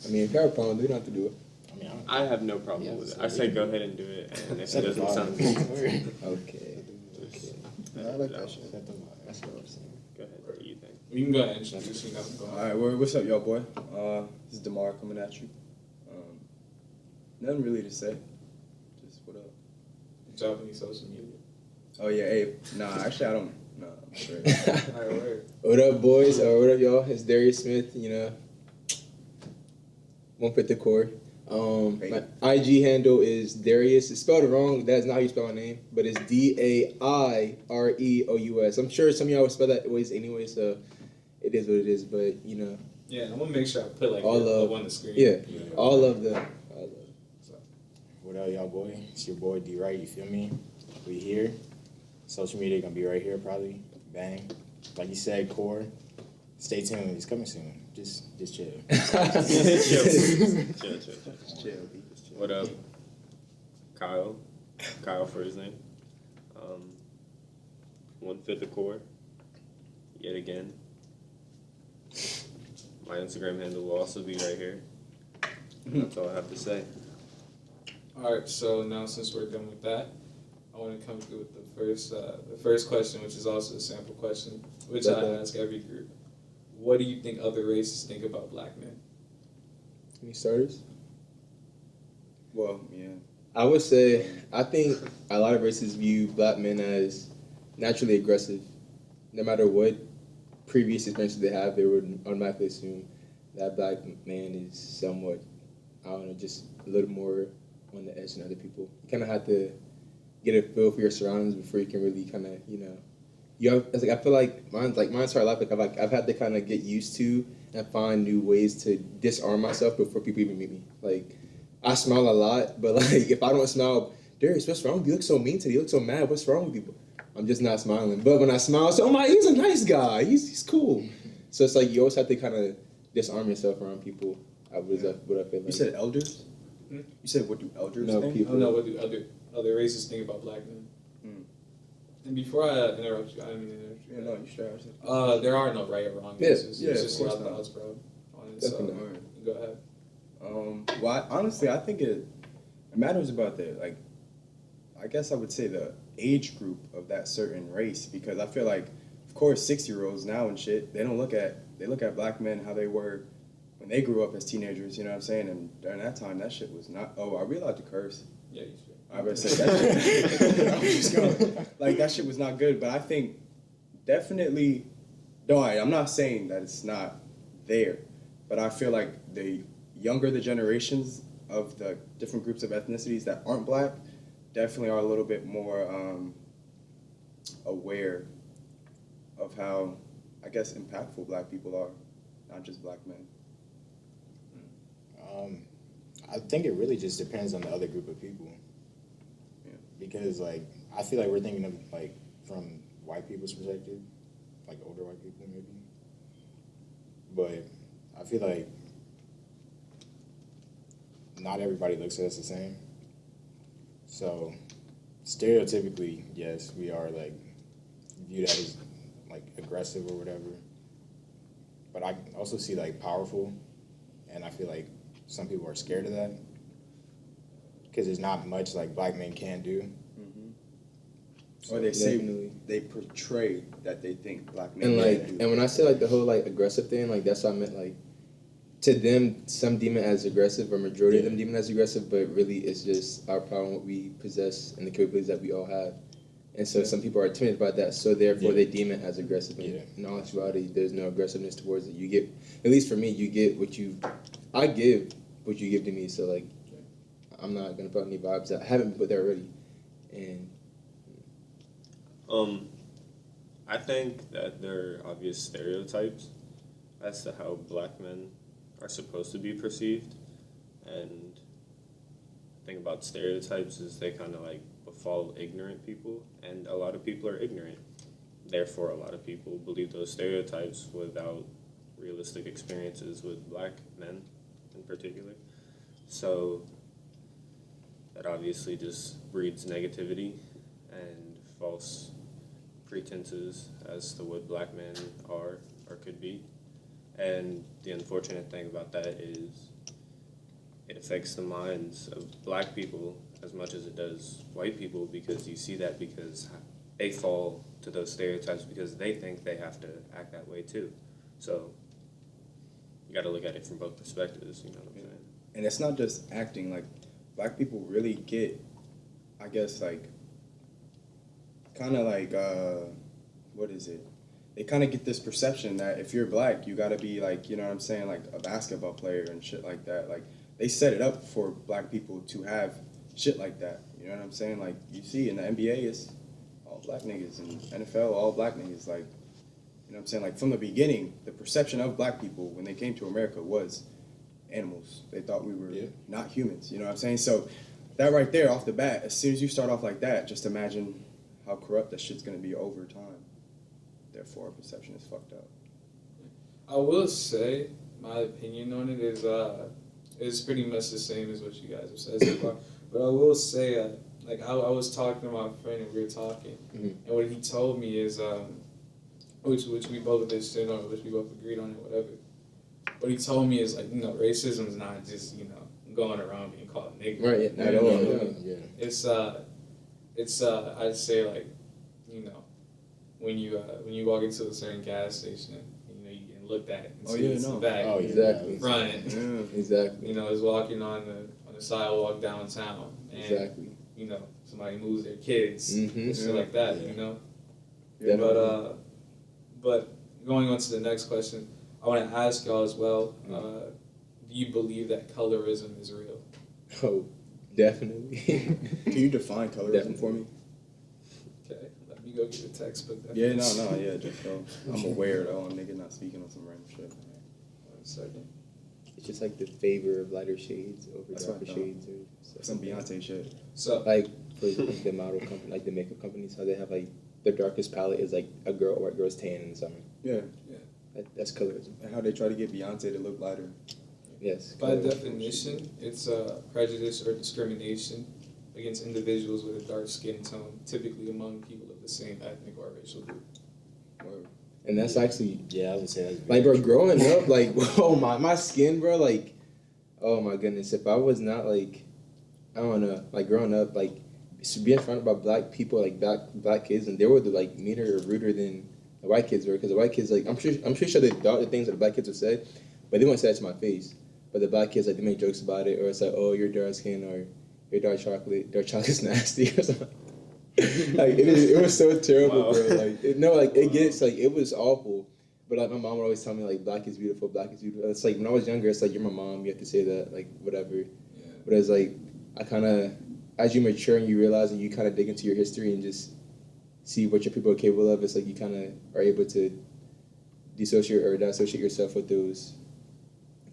I mean, if you have a problem, we don't have to do it. I mean, I have no problem with it. I say go ahead and do it, and if it doesn't sound good, Okay. No, I like that shit. That's what I was saying. go ahead. What do you think? You can go ahead and introduce me. Go All ahead. right, what's up, y'all, boy? This is Damar coming at you. Nothing really to say. Just what up? Drop any social media. Oh yeah, hey, actually I don't. Nah, I'm straight. Alright, word. What up, boys? What up, y'all? It's Darius Smith. You know, 150 core. My IG handle is Darius. It's spelled wrong. That's not how you spell my name, but it's DAIREOUS. I'm sure some of y'all would spell that ways anyway, so it is what it is. But you know, Yeah, I'm gonna make sure I put like all up of on the screen. yeah, all of the. What up, y'all, boy? It's your boy D Right. You feel me? We here. Social media gonna be right here, probably. Bang. Like you said, core. Stay tuned. It's coming soon. Just chill. Chill. What up, Kyle? Kyle for his name. 1/5 of core. Yet again. My Instagram handle will also be right here. That's all I have to say. All right, so now since we're done with that, I want to come through with the first question, which is also a sample question, which I ask every group. What do you think other races think about black men? Any starters? Well, yeah. I would say I think a lot of races view black men as naturally aggressive. No matter what previous experiences they have, they would automatically assume that black man is somewhat, I don't know, just a little more on the edge than other people. You kind of have to get a feel for your surroundings before you can really kind of, it's like I feel like my entire life, I've had to kind of get used to and find new ways to disarm myself before people even meet me. Like, I smile a lot, but like if I don't smile, Darius, what's wrong with you? You look so mean today. You look so mad. What's wrong with you? I'm just not smiling. But when I smile, so he's a nice guy. He's cool. So it's like you always have to kind of disarm yourself around people. What I feel like. You said elders? You said what do elders think? People. No, what do other races think about black men? And before I interrupt you, I didn't mean to interrupt you. Yeah, no, you should. There are no right or wrong answers. It's just your thoughts, bro. So, go ahead. Well, honestly, I think it matters about I guess I would say the age group of that certain race, because I feel like, of course, 6-year-olds now and shit, they look at black men how they were when they grew up as teenagers, you know what I'm saying? And during that time, that shit was not. Oh, are we allowed to curse? Yeah, you should. I would say that shit. I was just going, that shit was not good, but I think definitely. No, I'm not saying that it's not there, but I feel like the younger the generations of the different groups of ethnicities that aren't black definitely are a little bit more aware of how, I guess, impactful black people are, not just black men. I think it really just depends on the other group of people. Yeah. Because, I feel like we're thinking of, from white people's perspective, older white people maybe. But I feel like not everybody looks at us the same. So, stereotypically, yes, we are, viewed as, aggressive or whatever. But I also see, powerful, and I feel like some people are scared of that because there's not much black men can do. Mm-hmm. So or they say they portray that they think black men can do. And when I say the whole aggressive thing, that's what I meant. To them, some deem it as aggressive, or majority of them deem it as aggressive, but really it's just our power and what we possess and the capabilities that we all have. And so some people are timid about that, so therefore they deem it as aggressive. And in all actuality, there's no aggressiveness towards it. You get, at least for me, you get I give what you give to me. So I'm not gonna put any vibes that I haven't put there already. And I think that there are obvious stereotypes as to how black men are supposed to be perceived, and the thing about stereotypes is they kind of befall ignorant people, and a lot of people are ignorant. Therefore, a lot of people believe those stereotypes without realistic experiences with black men in particular. So that obviously just breeds negativity and false pretenses as to what black men are or could be. And the unfortunate thing about that is it affects the minds of black people as much as it does white people, because you see that because they fall to those stereotypes because they think they have to act that way too. So you got to look at it from both perspectives, you know what I'm saying? And it's not just acting, black people really get, I guess, kind of what is it? They kind of get this perception that if you're black, you got to be you know what I'm saying, a basketball player and shit like that. They set it up for black people to have shit like that. You know what I'm saying? You see in the NBA, it's all black niggas, and NFL, all black niggas. You know what I'm saying? From the beginning, the perception of black people when they came to America was animals. They thought we were not humans. You know what I'm saying? So that right there, off the bat, as soon as you start off like that, just imagine how corrupt that shit's gonna be over time. Therefore, our perception is fucked up. I will say my opinion on it is it's pretty much the same as what you guys have said so far. But I will say, I was talking to my friend and we were talking, and what he told me is, which we both understood on, which we both agreed on, and whatever. what he told me is like, you know, racism is not just, you know, going around being called nigger. Right, not at all. Yeah. It's I'd say like, you know, when you walk into a certain gas station, you know, you getting looked at and see it's the back, Exactly. front, Exactly. you know, is walking on the sidewalk downtown, and Exactly. you know, somebody moves their kids, and shit like that, you know. Yeah. But going on to the next question, I want to ask y'all as well. Do you believe that colorism is real? Oh, definitely. Can you define colorism for me? Okay, let me go get the textbook. Yeah, just go. I'm aware though, nigga not speaking on some random shit. 1 second. It's just like the favor of lighter shades over darker shades, or some Beyonce shit. So, like for the model company, like the makeup companies, how they have like their darkest palette is like a white girl's tan in the summer. Yeah. That's colorism. And how they try to get Beyonce to look lighter. Yes. By definition, it's prejudice or discrimination against individuals with a dark skin tone, typically among people of the same ethnic or racial group. And that's actually, I would say that's like, bro, growing up, like, oh my skin, bro, like, oh my goodness, if I was not like, I don't know, like growing up, like being surrounded by black people, like black kids, and they were like meaner or ruder than the white kids were, because the white kids, like, I'm pretty sure they thought the things that the black kids would say, but they wouldn't say that to my face. But the black kids, like, they make jokes about it, or it's like, oh, you're dark skin, or you're dark chocolate's nasty, or something. Like it was so terrible, bro. Like it gets like it was awful. But like my mom would always tell me like black is beautiful, black is beautiful. It's like when I was younger, it's like you're my mom, you have to say that, like whatever. Yeah. But it's like I kind of, as you mature and you realize and you kind of dig into your history and just see what your people are capable of, it's like you kind of are able to dissociate yourself with those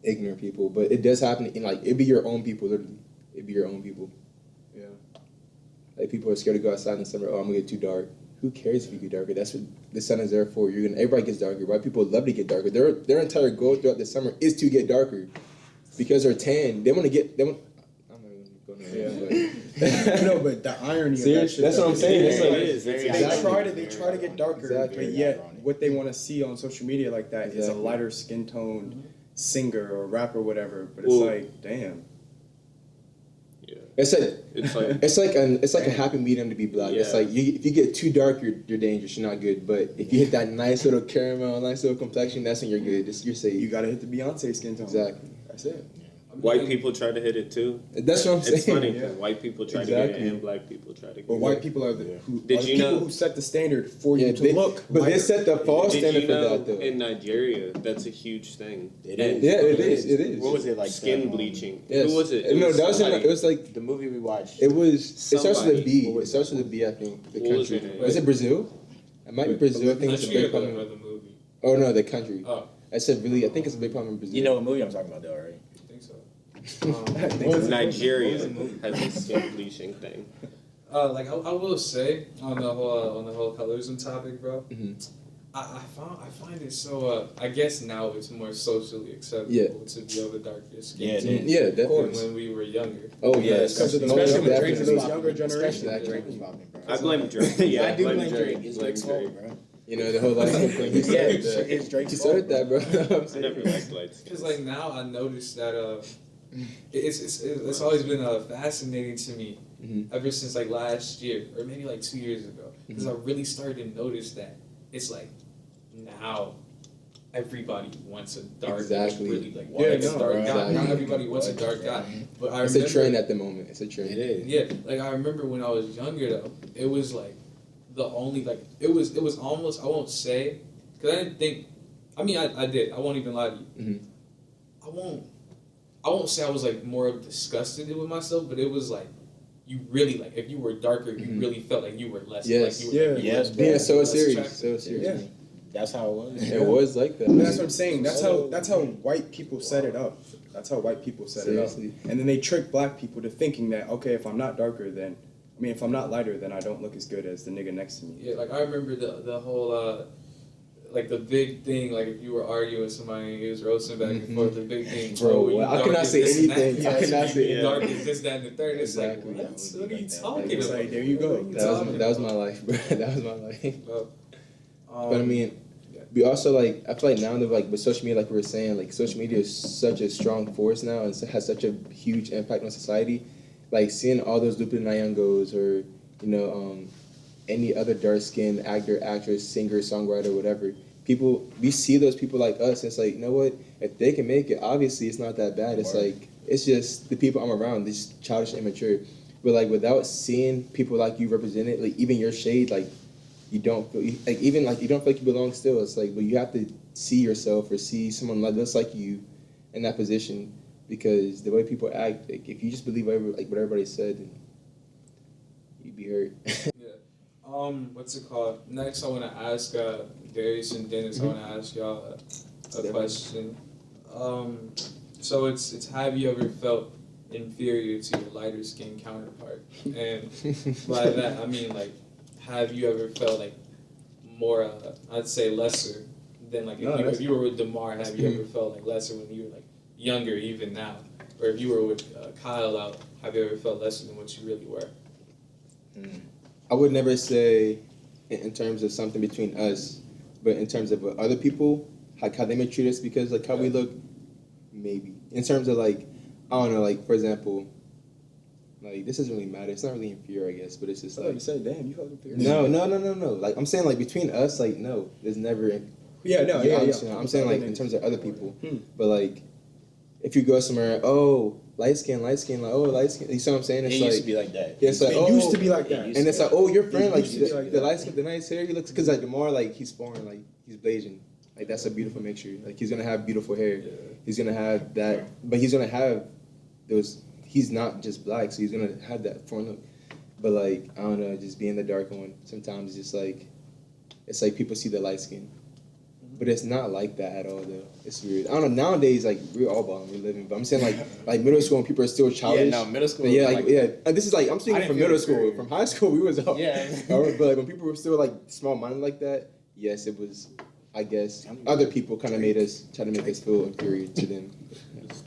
ignorant people. But it does happen in like it'd be your own people, literally. It'd be your own people. Yeah. Like people are scared to go outside in the summer. Oh, I'm gonna get too dark. Who cares if you get darker? That's what the sun is there for. Everybody gets darker. White people love to get darker. Their entire goal throughout the summer is to get darker, because they're tan. They want to get. I'm not going to go there. No, but the irony of that shit. That's what I'm saying. They try to get darker, but yet what they want to see on social media like that is a lighter skin toned singer or rapper or whatever. But it's like, damn. It's like a happy medium to be black. Yeah. It's like if you get too dark, you're dangerous. You're not good. But if you hit that nice little caramel, nice little complexion, that's when you're good. You're safe. You gotta hit the Beyonce skin tone. Exactly. That's it. White people try to hit it too. That's what I'm saying. It's funny. Yeah. White people try to get it, and black people try to get it. But white people are the people who set the standard for you to look. But they set the false standard for that, though. In Nigeria, that's a huge thing. It is. Yeah, it is. What was it like? Skin bleaching. Yes. Who was it? It was like the movie we watched. It starts with a B. It starts with a B, I think. The country. Was it Brazil? It might be Brazil. I think it's a big problem. The movie. Oh no, the country. Oh. I said really. I think it's a big problem in Brazil. You know what movie I'm talking about, though, right? I think so. Nigeria has a skin bleaching thing. Like I will say on the whole colorism topic, bro. Mm-hmm. I find it so. I guess now it's more socially acceptable to be of a darker skin. Yeah, it is. Yeah, definitely. When we were younger. Oh yeah, especially with Drake and those younger generations. Drake was popping, bro. I blame Drake. Yeah, I do blame Drake. It's Drake's fault, bro. You know, the whole light skin thing. He started that. It's Drake's He started that, bro. I never liked light skin. Because like now I noticed that it's always been fascinating to me ever since like last year or maybe like 2 years ago, because I really started to notice that it's like now everybody wants a dark dark guy. Not everybody wants a dark guy. But I it's remember, a trend at the moment. It's a trend. It is. Yeah, like I remember when I was younger though, it was like the only like it was almost, I won't say, because I didn't think. I mean, I did. I won't even lie to you. Mm-hmm. I won't say I was like more disgusted with myself, but it was like you really like if you were darker, you really felt like you were less. Yes. Like you were, Yeah. So serious. Yeah. That's how it was. It was like that. That's what I'm saying. That's how white people set it up. That's how white people set it up. And then they trick black people to thinking that, okay, if I'm not darker, then if I'm not lighter, then I don't look as good as the nigga next to me. Yeah, like I remember the whole like the big thing, like if you were arguing with somebody and he was roasting back and forth, the big thing, bro. I cannot say anything. I cannot say anything. Dark is this, that, and the third. It's like, what are you talking about? Like, there you go. That was my life, bro. That was my life. But I mean, we also like I feel like now that like with social media, like we were saying, like social media is such a strong force now and has such a huge impact on society. Like seeing all those Lupita Nyong'os or any other dark skinned actor, actress, singer, songwriter, whatever. People, we see those people like us. And it's like, you know what? If they can make it, obviously it's not that bad. It's like it's just the people I'm around, this childish, immature. But like without seeing people like you represented, like even your shade, like you don't feel like even like you don't feel like you belong still. It's like, but you have to see yourself or see someone like just like you in that position because the way people act, like if you just believe what everybody said, then you'd be hurt. Yeah. What's it called? Next, I want to ask Darius and Dennis. I want to ask y'all a question. So it's have you ever felt inferior to your lighter skinned counterpart? And by that I mean like, have you ever felt like more? I'd say lesser than like if you were with Demar. Have you ever felt like lesser when you were like younger, even now? Or if you were with Kyle out, have you ever felt lesser than what you really were? I would never say in terms of something between us, but in terms of other people, like how they may treat us because like how we look, maybe. In terms of like, I don't know, like for example, like this doesn't really matter. It's not really inferior, I guess, but it's just like. You say, damn, you felt inferior. No. Like I'm saying, like between us, like no, there's never. Yeah. I'm saying like in terms of other people, but like, if you go somewhere, light skin, like light skin. You see what I'm saying? It's It like, used to be like that. Yeah, it's like It used to be like that. and it's like, your friend, like like the light skin, the nice hair. You look because like Demar, like he's foreign, like he's Blasian. Like that's a beautiful mixture. Like he's gonna have beautiful hair. Yeah. He's gonna have that, but he's gonna have those. He's not just black, so he's gonna have that foreign look. But like I don't know, just being the darker one. Sometimes it's like people see the light skin. But it's not like that at all, though. It's weird. I don't know. Nowadays, like we're all balling, we're living. But I'm saying like middle school, when people are still childish. Yeah, no, middle school. This is like I'm speaking from middle school. From high school, we was all. Yeah. But like when people were still like small minded like that, yes, it was. I guess other people kind of try to make us feel inferior to them.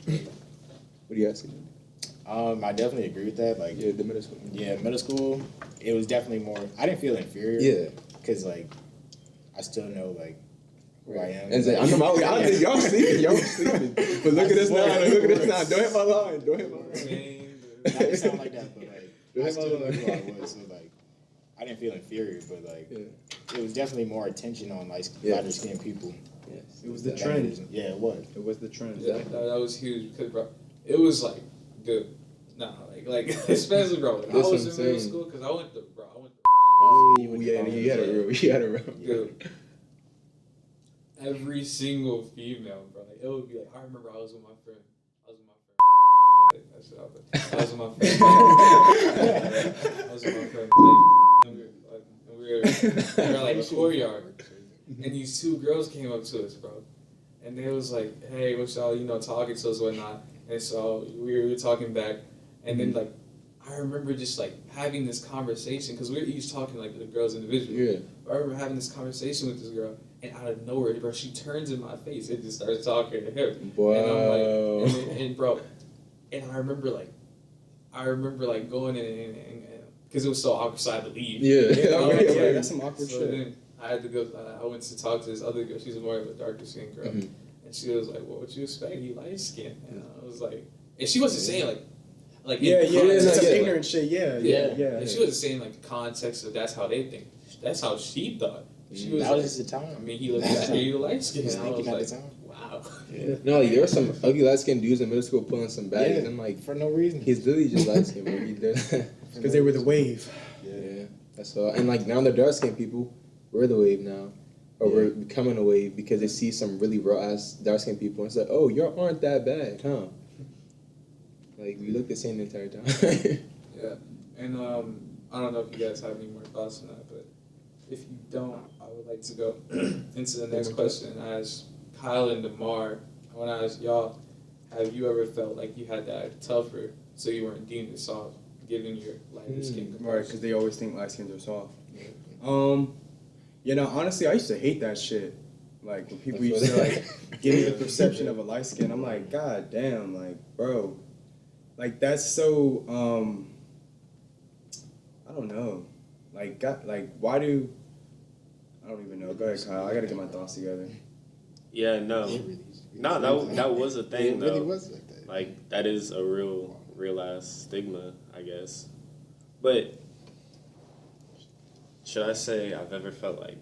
What do you guys think? I definitely agree with that. Like, the middle school. Yeah, middle school. It was definitely more. I didn't feel inferior. Yeah. Because like, I still know like who I am. And I think y'all sleeping. But look at us now. Don't hit my line. I didn't sound like that, but like, I still know who I was. So like, I didn't feel inferior, but like, it was definitely more attention on like lighter skinned people. Yes. It was the trend. Yeah, it was. It was the trend. Yeah, that was huge because bro, it was like, dude, like especially bro, when I was in middle school because I went to. You had a real. Dude, every single female, bro, like it would be like I remember I was with my friend. I was with my friend. And we were like a courtyard, and these two girls came up to us, bro, and they was like, "Hey, what's y'all, talking to us, whatnot?" And so we were talking back, and then like I remember just like having this conversation because we were each talking like the girls individually. Yeah. I remember having this conversation with this girl, and out of nowhere, bro, she turns in my face and just starts talking to him. Wow. And I'm like, and bro, and I remember like going in and because it was so awkward, so I had to leave. Yeah. That's some awkward shit. Then I had to go. I went to talk to this other girl. She's more of a darker skinned girl, and she was like, "Well, what you expect? He light skinned." And I was like, and she wasn't saying like it's some ignorant shit. Yeah. And she wasn't saying like the context of that's how they think. That's how she thought. She was that like, was the time. I mean, he looked at you light skinned. I was like, wow. Yeah. No, like there were some ugly light skinned dudes in middle school pulling some bags. Yeah, I'm like, for no reason. He's literally just light skinned, because they were the wave. Yeah, that's all. And like now the dark skinned people, we're the wave now. Or we're becoming a wave because they see some really raw ass dark skinned people and say, "Oh, y'all aren't that bad, huh?" Like we look the same the entire time. Yeah, and I don't know if you guys have any more thoughts on that, but if you don't, I would like to go into the next question and ask Kyle and Demar. I want to ask y'all: have you ever felt like you had to act tougher so you weren't deemed as soft, given your lighter skin? Right, because they always think light skins are soft. Honestly, I used to hate that shit. Like when people used to like give me the perception of a light skin, I'm like, God damn, like bro, like that's so I don't know, like why do I don't even know. Go ahead, Kyle. I gotta get my thoughts together. Yeah, no. No, that was a thing, It though. really was like that. Like, that is a real ass stigma, I guess. But should I say I've ever felt like,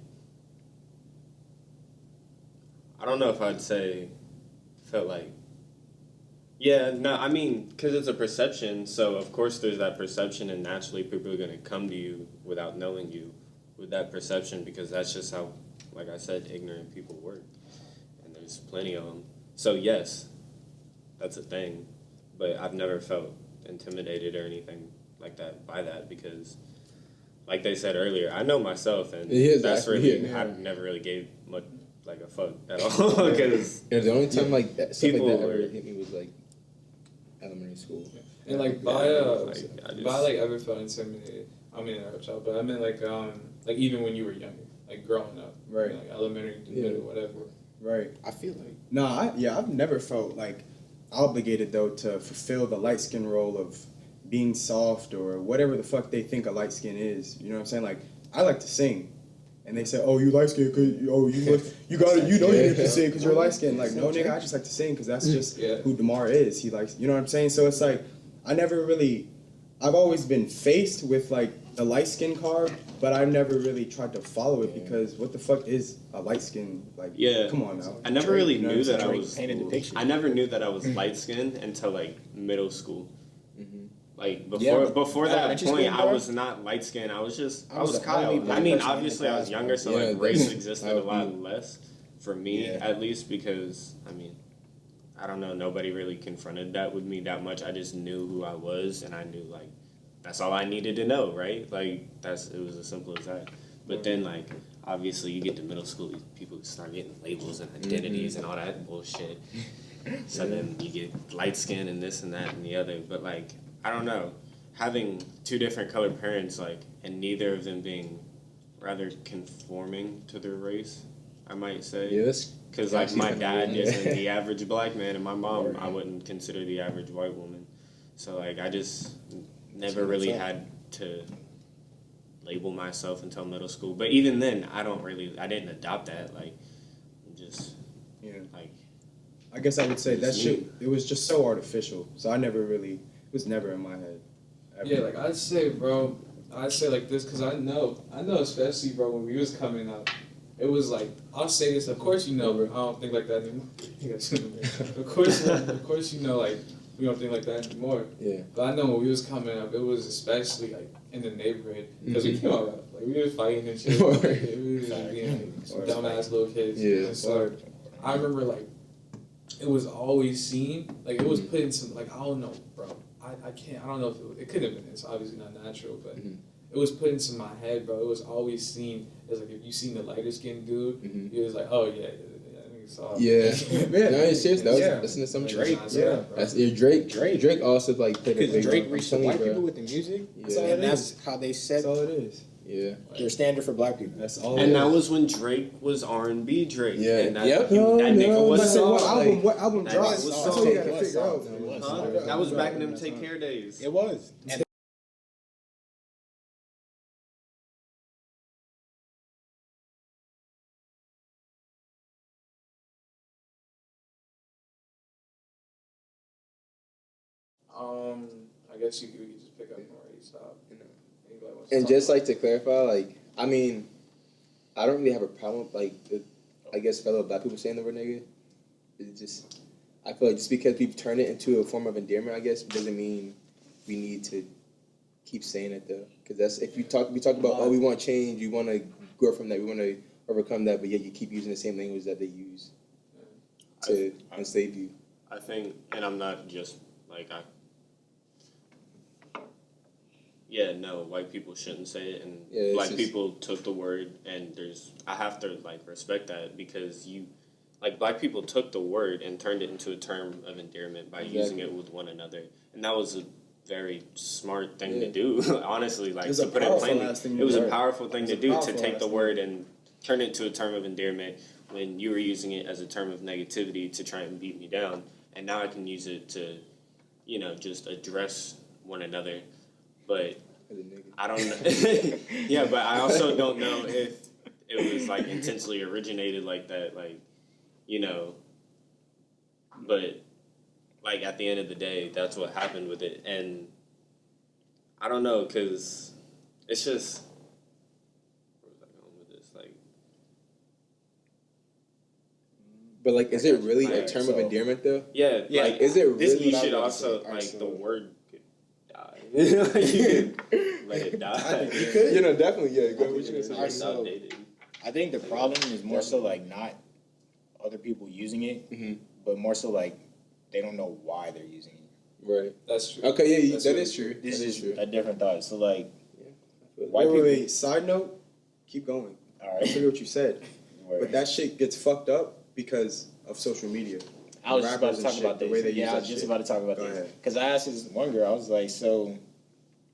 I don't know if I'd say felt like, yeah, no, I mean, because it's a perception, so of course there's that perception, and naturally people are going to come to you without knowing you with that perception, because that's just how, like I said, ignorant people work. And there's plenty of them. So yes, that's a thing, but I've never felt intimidated or anything like that by that, because like they said earlier, I know myself, and that's really, I never really gave much like a fuck at all, because the only time like that, stuff people like that were, ever hit me was like elementary school. And like by ever felt intimidated. I mean, child, but I meant like even when you were younger, like growing up, right? Like elementary, middle, whatever. Right. I feel like I've never felt like obligated though to fulfill the light skin role of being soft or whatever the fuck they think a light skin is. You know what I'm saying? Like I like to sing. And they say, "Oh, you light skin because you got it. You know you need to sing because you're light skin." Like, no, nigga, I just like to sing because that's just who Damar is. He likes, you know what I'm saying. So it's like, I've always been faced with like the light skin card, but I've never really tried to follow it because what the fuck is a light skin? Like, come on now. I never really knew that I was. Painted the picture. I never knew that I was light skinned until like middle school. Like Yeah, before that elementary point, school, I bro? was not light skinned. I was a Kyle. only black I mean, person in obviously, I was class, younger, so Yeah, like race that's- existed a lot less for me, Yeah. at least, because I mean, I don't know. Nobody really confronted that with me that much. I just knew who I was, and I knew like that's all I needed to know, right? Like it was as simple as that. But then like obviously you get to middle school, people start getting labels and identities and all that bullshit. So then you get light skin and this and that and the other. But like I don't know, having two different colored parents, like, and neither of them being rather conforming to their race, I might say. Yes. Because like my dad isn't the average black man, and my mom I wouldn't consider the average white woman. So like I just never really had to label myself until middle school. But even then, I didn't adopt that. Like, just like. I guess I would say that me. shit. It was just so artificial. So I never really. It was never in my head. Ever. Yeah, like I'd say like this because I know, especially bro, when we was coming up, it was like I'll say this. Of course, you know, bro. I don't think like that anymore. of course, you know, like we don't think like that anymore. Yeah. But I know when we was coming up, it was especially like in the neighborhood because we came out like we was fighting and shit. Like, we was just being like, some dumbass little kids. Yeah. And so I remember like it was always seen like it was put in some like I don't know, bro. I can't. I don't know if it could have been. It's obviously not natural, but it was put into my head, bro. It was always seen as like if you seen the lighter skinned dude, it was like, oh yeah, soft. Yeah, no, it's serious. That was listening to some Drake. That's Drake also like played a Because big Drake role. reached the white people with the music, and that's how they set. That's all it is. Yeah, their standard for black people. That's all. And that was when Drake was R&B Drake. Yeah. And that, Yep. that nigga was soft. What album That dropped? nigga was That's soft. what you gotta figure out. Huh? That was back in them Take Care days. It was. And I guess we could just pick up from where you stopped. And just like to clarify, like I mean, I don't really have a problem with like I guess fellow black people saying the word nigga. It's just I feel like just because we've turned it into a form of endearment, I guess, doesn't mean we need to keep saying it though. Because that's if we talk about we want change, we want to grow from that, we want to overcome that, but yet you keep using the same language that they use to enslave you. I think, and I'm not just like white people shouldn't say it, and black people took the word, and I have to like respect that because black people took the word and turned it into a term of endearment by using it with one another, and that was a very smart thing to do. Honestly, like to put it plainly, it was a powerful thing to do to take the word and turn it to a term of endearment when you were using it as a term of negativity to try and beat me down, and now I can use it to, just address one another, but I don't know. Yeah, but I also don't know if it was like intentionally originated like that, like, you know. But like at the end of the day, that's what happened with it, and I don't know, cause it's just. Where was I going with this? Like, But like, is it really a Alright, term of endearment though? yeah, Yeah, like, is it this really- you should also like the word could die. Like, you could let it die. I think you could. You know, definitely, yeah. Go I what think you it gonna Alright, say. so Outdated. I think the problem is more so like not other people using it, but more so like they don't know why they're using it. Right. That's true. Okay, yeah, That's that really is true. This That is is true. a different thought. So like, Wait, wait, wait. Side note, keep going. all I right, forget what you said. Word. But that shit gets fucked up because of social media. I was just about Rappers to and talk shit, about the this. way they use Yeah, I that was just shit. about to talk about Go this ahead. because I asked this one girl. I was like, so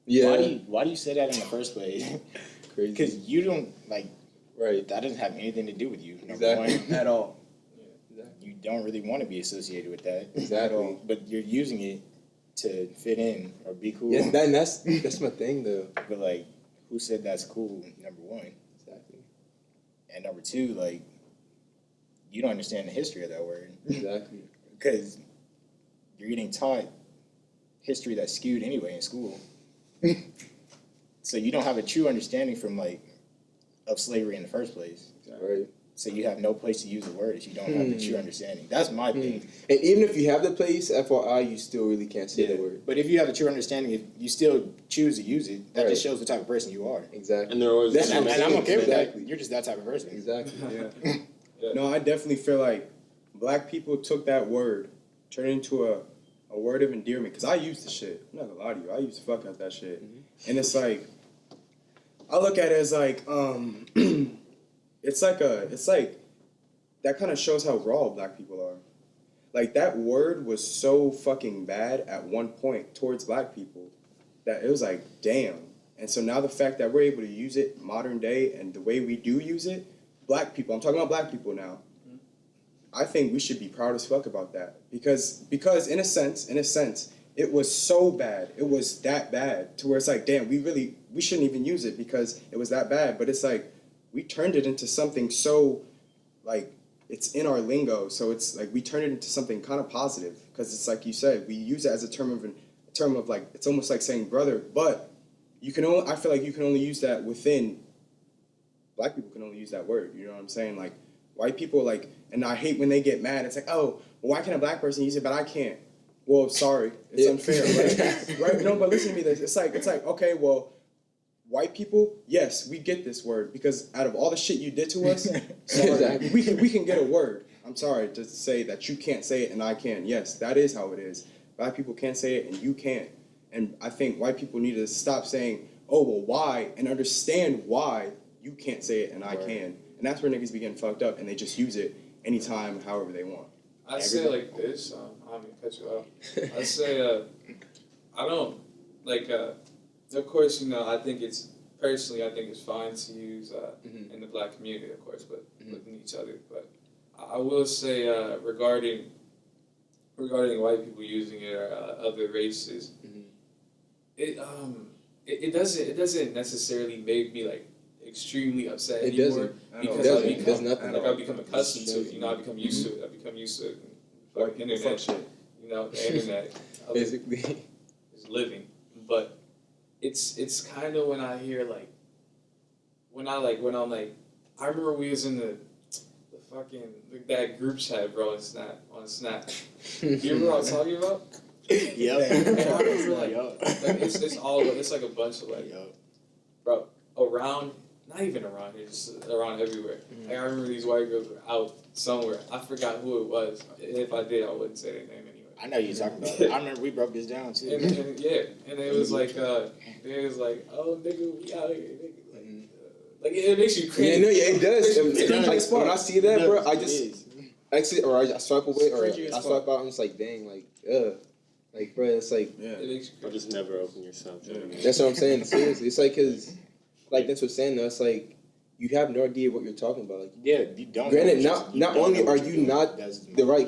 Yeah. why do you say that in the first place? Crazy. Because you don't like Right. that doesn't have anything to do with you. Number Exactly. one. At all. You don't really want to be associated with that. Exactly. But you're using it to fit in or be cool. Yeah, that's my thing though. But like, who said that's cool? Number one. Exactly. And number two, like, you don't understand the history of that word. Exactly. Because you're getting taught history that's skewed anyway in school. So you don't have a true understanding from like of slavery in the first place. Right. So you have no place to use the word if you don't have the true understanding. That's my thing. And even if you have the place, FYI, you still really can't say the word. But if you have a true understanding, if you still choose to use it, that just shows the type of person you are. Exactly. And there was That's And, what and I'm okay with Exactly. that. You're just that type of person. Exactly. Yeah. No, I definitely feel like black people took that word, turned it into a word of endearment. Because I used the shit. I'm not gonna lie to you. I used to fuck out that shit. And it's like, I look at it as like, it's like, that kind of shows how raw black people are. Like, that word was so fucking bad at one point towards black people that it was like, damn. And so now the fact that we're able to use it modern day and the way we do use it, black people, I'm talking about black people now, I think we should be proud as fuck about that. Because in a sense, it was so bad. It was that bad to where it's like, damn, we shouldn't even use it because it was that bad. But it's like, we turned it into something so, like, it's in our lingo. So it's like, we turned it into something kind of positive. Because it's like you said, we use it as a term of like, it's almost like saying brother. But I feel like you can only use that within, black people can only use that word. You know what I'm saying? Like, white people, like, and I hate when they get mad. It's like, oh, well, why can a black person use it, but I can't? Well, sorry, it's unfair, right? Right? No, but listen to me. It's like, okay, well, white people, yes, we get this word because out of all the shit you did to us, sorry, Exactly. we can get a word. I'm sorry to say that you can't say it and I can. Yes, that is how it is. Black people can't say it and you can't. And I think white people need to stop saying, oh, well, why, and understand why you can't say it and I can. And that's where niggas be getting fucked up and they just use it anytime, however they want. I say like this. I don't mean to cut you off. I say I don't like. Of course, I think it's personally. I think it's fine to use in the black community, of course, but within each other. But I will say regarding white people using it or other races, it doesn't necessarily make me like extremely upset It anymore doesn't. because I I've become accustomed to it. I become used to it. I become used to it. Like the internet, the internet basically is living. But it's kind of when I hear like when I'm like I remember we was in the fucking that group chat, bro, on Snap. You remember what I was talking about? Yep. And I remember like it's like a bunch of like bro around. Not even around here, just around everywhere. Like, I remember these white girls were out somewhere. I forgot who it was. If I did, I wouldn't say their name anyway. I know you're talking about it. I remember we broke this down too. And it was like, oh nigga, we out here, nigga. Like it makes you cringe. Yeah, it does. It Like, does. when I see that, bro, I just exit or I swipe away or I swipe out and it's like, dang, like, like, bro, it's like, It makes you Or just never open your Snapchat. that's what I'm saying. Seriously, it's like, cause, like that's what I'm saying. Though, it's like you have no idea what you're talking about. Like, Yeah, you don't. granted, know not don't only know are what you you're not doing. That's the right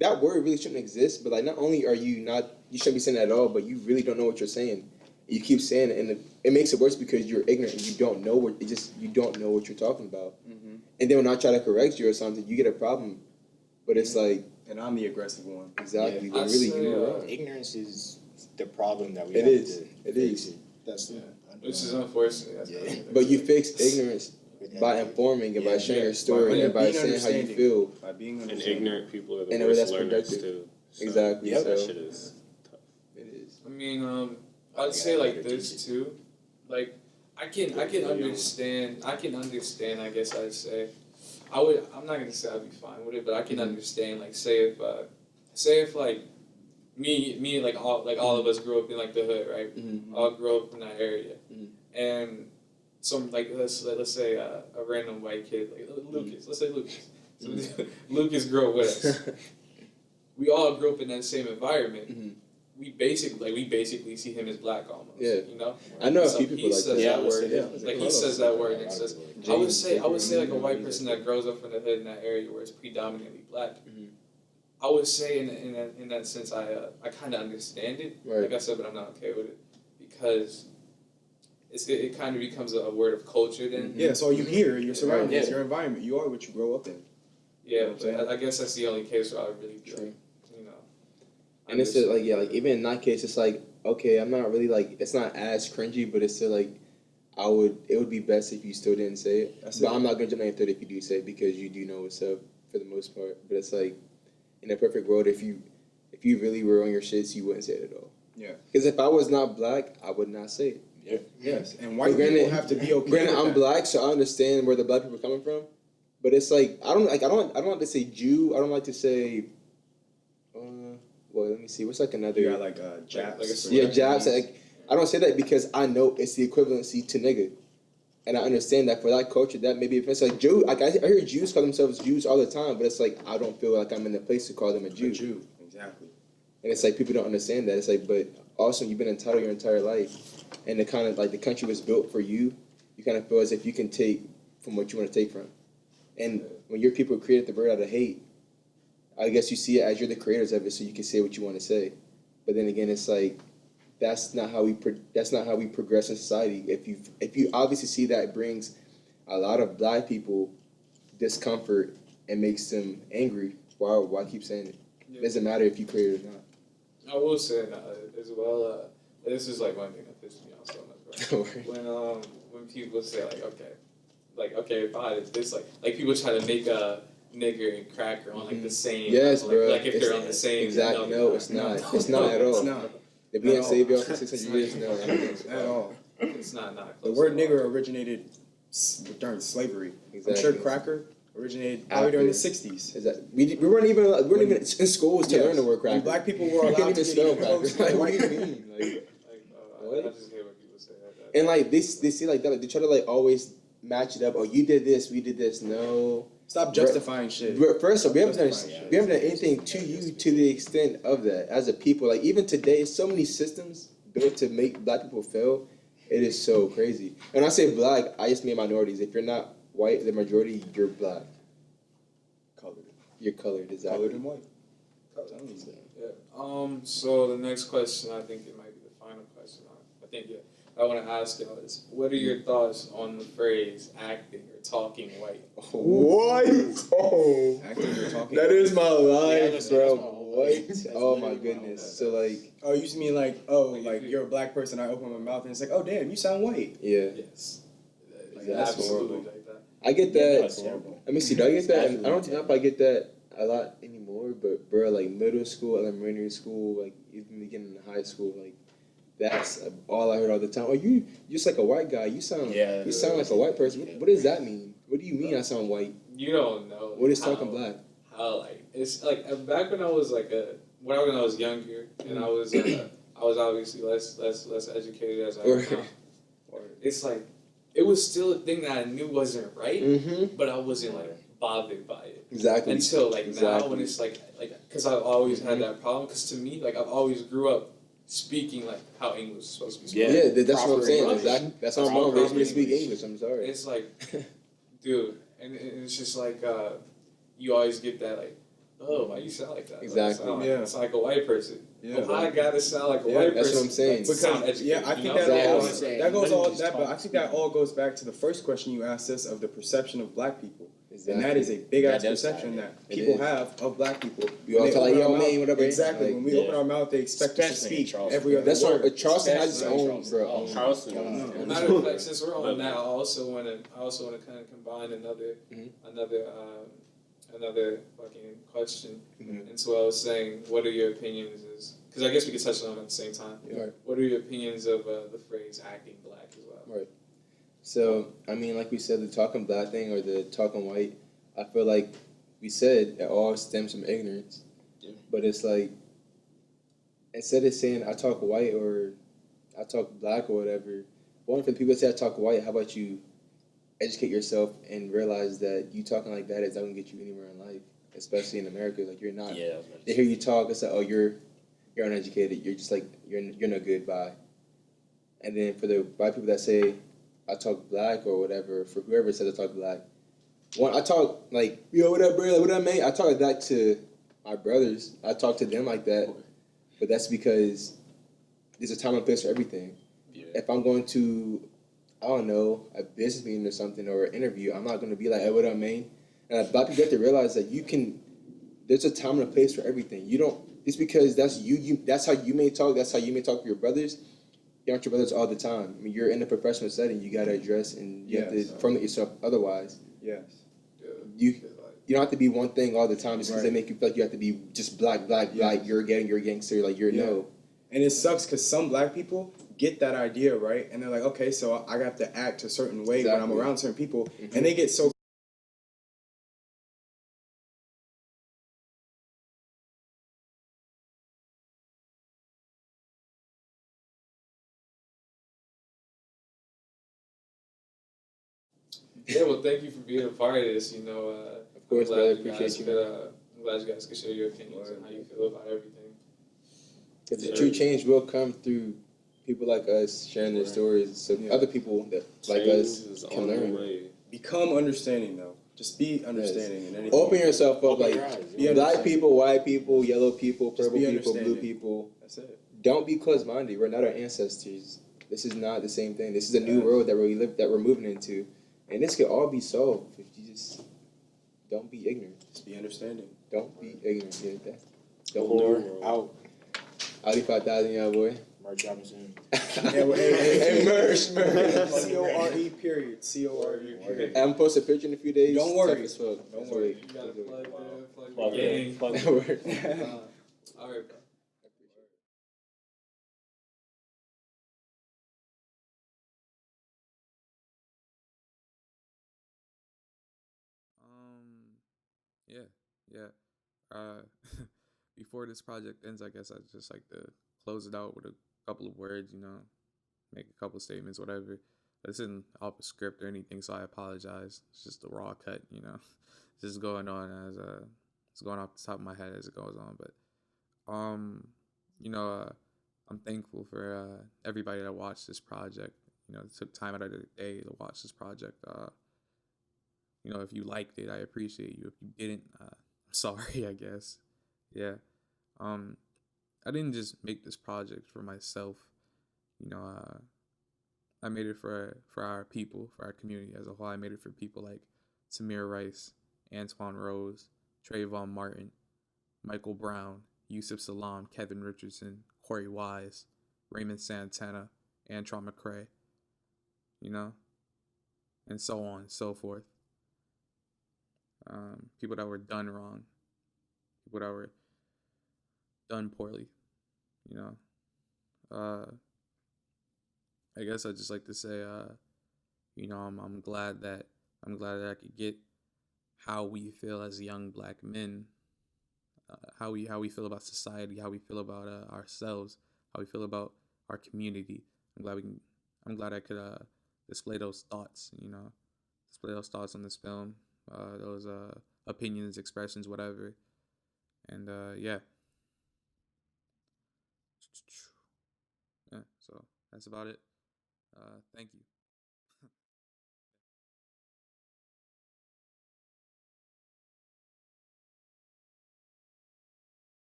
that word really shouldn't exist. But like, not only are you not, you shouldn't be saying that at all. But you really don't know what you're saying. You keep saying it, and it makes it worse because you're ignorant and you don't know what you're talking about. Mm-hmm. And then when I try to correct you or something, you get a problem. But it's like, and I'm the aggressive one. Exactly. Yeah. But really, you were wrong. Ignorance is the problem that we It have is. to It face. is. That's Which is unfortunate. Yeah. But you fix ignorance by informing and by sharing your story and by saying how you feel. By being And ignorant people are the And worst that's learners productive. too. So Exactly. That So shit is tough. it is. I mean, I'd say like this too. Like I can understand. I guess I'd say. I'm not gonna say I'd be fine with it, but I can understand. Like say if like me like all of us grew up in like the hood, right? Mm-hmm. All grew up in that area, Mhm. and some like let's say a random white kid like Lucas. Let's say Lucas. So Lucas grew up with us. We all grew up in that same environment. Mhm. We basically see him as black almost. Yeah. You know. I know a So few people he like says that. that word. Yeah. Like he says that word and says. I would say like a white person that grows up in the hood in that area where it's predominantly black. Mhm. I would say in that sense I kind of understand it. Right. Like I said, but I'm not okay with it because it kind of becomes a word of culture then. Yeah, that's all you hear. Your surroundings, Yeah. your environment. You are what you grow up in. Yeah, You know what I'm saying? but I guess that's the only case where I would really be like, you know. And it's still, like, yeah, like even in that case, it's like, okay, I'm not really like, it's not as cringy, but it's still like, it would be best if you still didn't say it. But I'm not going to jump on your third if you do say it because you do know what's up for the most part. But it's like, in a perfect world, if you really were on your shits, you wouldn't say it at all. Yeah. Because if I was not black, I would not say it. Yeah. Yes, and white people have to be okay. Granted, with I'm that. black, so I understand where the black people are coming from. But it's like I don't like to say Jew. I don't like to say. Well, let me see. What's like another? You got like Japs. Yeah, Japs. Like I don't say that because I know it's the equivalency to nigga, and I understand that for that culture, that maybe if it's like Jew, like I hear Jews call themselves Jews all the time, but it's like I don't feel like I'm in the place to call them a Jew. Exactly. And it's like people don't understand that. It's like, but also you've been entitled your entire life, and the kind of like the country was built for you. You kind of feel as if you can take from what you want to take from. And when your people created the word out of hate, I guess you see it as you're the creators of it, so you can say what you want to say. But then again, it's like that's not how we progress in society. If you obviously see that it brings a lot of black people discomfort and makes them angry, why keep saying it? It doesn't matter if you create it or not. I will say as well. This is like one thing that pisses me off so much. Right? When people say okay, if I had this like people try to make a nigger and cracker on like the same. Yes, level, bro. Like if they're on the same. Exactly. No, it's not. It's not at all. It's not. If we didn't save y'all for 600 years, no, I don't think so. At all. It's not The word nigger originated during slavery. Exactly. I'm sure cracker originated probably during the 60s. Exactly. We weren't even in schools to learn the word cracker. When black people were We allowed can't to even spell get cracker. close. Like, what do you mean? Like, I just hate when people say that. and like they see like that. Like, they try to like always match it up. Oh, you did this. We did this. No. Stop justifying shit. First of all, we haven't done anything to you to the extent of that as a people. Like even today, so many systems built to make black people fail. It is so crazy. And when I say black, I just mean minorities. If you're not white, the majority, you're black. Colored. You're colored, exactly. Colored and white. Yeah. So the next question, I think it might be the final question. I think I want to ask y'all is, what are your thoughts on the phrase acting or talking white? What? Oh, Acting or talking that is my life, that's bro. my What? Oh my goodness. So like, oh, you just mean like, oh, like you're a black person. I open my mouth and it's like, oh, damn, you sound white. yeah. Yes. Like, that's Absolutely horrible. like that. I get Yeah, that. that's horrible. Let me see. Do I get that? I don't know if I get that a lot anymore. But bro, like middle school, elementary school, like even beginning of high school, like that's all I heard all the time. Oh, you just like a white guy. You sound like a white person. What does that mean? What do you mean I sound white? You don't know. What is how- talking black? How like it's like back when I was like when I was younger and I was obviously less educated as I am now. It's like it was still a thing that I knew wasn't right, but I wasn't like bothered by it. Exactly. Until like now when it's like because I've always had that problem because to me like I've always grew up speaking like how English is supposed to be spoken. Yeah, that's what I'm saying. Proper Exactly. That's how my mom raised me to speak English. I'm sorry. It's like, dude, and it's just like you always get that like, oh, why you sound like that? Exactly. It's like a white person. Yeah. Well, I gotta sound like a white that's person. what I'm saying. To sound Because educated, I you think know? that goes all that, but I think that all goes back to the first question you asked us of the perception of black people. Exactly. And that is a big ass That does perception tie that It people is. have of black people. We all When they tell like, open yo, our man, mouth- whatever. Exactly. Like, When we open our mouth, they expect us to Especially in speak Charleston. every other that's word. why Charleston has its Especially own, bro. Oh, Charleston. Matter of fact, since we're on now, I also want to kind of combine another fucking question into what I was saying. What are your opinions? Because I guess we could touch on it at the same time. Yeah. Right. What are your opinions of the phrase "acting black" as well? Right. So, I mean, like we said, the talking black thing or the talking white, I feel like we said it all stems from ignorance. Yeah. But it's like, instead of saying I talk white or I talk black or whatever, one for the people that say I talk white, how about you educate yourself and realize that you talking like that is not going to get you anywhere in life, especially in America. Like, you're not. Yeah. They hear you talk, it's like, oh, you're uneducated. You're just like, you're no good, bye. And then for the white people that say I talk black or whatever, for whoever says I talk black, one, I talk like, yo, what up, bro? Like, what up, man? I talk like that to my brothers. I talk to them like that, but that's because there's a time and place for everything. Yeah. If I'm going to, I don't know, a business meeting or something or an interview, I'm not going to be like, hey, what up, man? And black people have to realize that there's a time and a place for everything. You don't, it's because that's that's how you may talk, that's how you may talk to your brothers. You aren't your brothers all the time. I mean, you're in a professional setting, you got to address and you have to formulate yourself otherwise. Yes. You don't have to be one thing all the time just because they make you feel like you have to be just black, you're a gangster, like you're no. And it sucks because some black people get that idea, right? And they're like, okay, so I got to act a certain way when I'm around certain people. And they get so Yeah, well, thank you for being a part of this. You know, of course, I'm brother, glad appreciate you. I'm glad you guys could share your opinions and how you feel about everything. Because the true change will come through people like us sharing their stories, so other people that like us can learn. Become understanding, though. Just be understanding in anything. Open yourself up, like black people, white people, yellow people, purple people, blue people. That's it. Don't be closed-minded. We're not our ancestors. This is not the same thing. This is a new world that we're moving into, and this could all be solved if you just don't be ignorant. Just be understanding. Don't be ignorant. Yeah, that. Don't do out. Audi 5000, y'all boy. Merch dropping soon. Hey, merch. CORE period. CORE period. I'm posting a picture in a few days. Don't worry. Tough as fuck. Don't worry. You gotta Plug in. plug That works. All right, bro. Yeah, yeah. Uh, before this project ends, I guess I'd just like to close it out with a couple of words, make a couple statements, whatever. This isn't off a script or anything, so I apologize. It's just a raw cut, It's just going on as it's going off the top of my head as it goes on. But you know, I'm thankful for everybody that watched this project. Took time out of their day to watch this project. If you liked it, I appreciate you. If you didn't, I'm sorry, I guess. Yeah. I didn't just make this project for myself. I made it for our people, for our community as a whole. I made it for people like Tamir Rice, Antoine Rose, Trayvon Martin, Michael Brown, Yusuf Salam, Kevin Richardson, Corey Wise, Raymond Santana, Antron McCray, and so on and so forth. People that were done wrong, people that were done poorly, you know. I guess I'd just like to say, I'm glad that I could get how we feel as young black men, how we feel about society, how we feel about ourselves, how we feel about our community. I'm glad I could display those thoughts, display those thoughts on this film, those opinions, expressions, whatever. And yeah. Yeah, so that's about it. Thank you.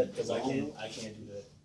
that because I can't do that.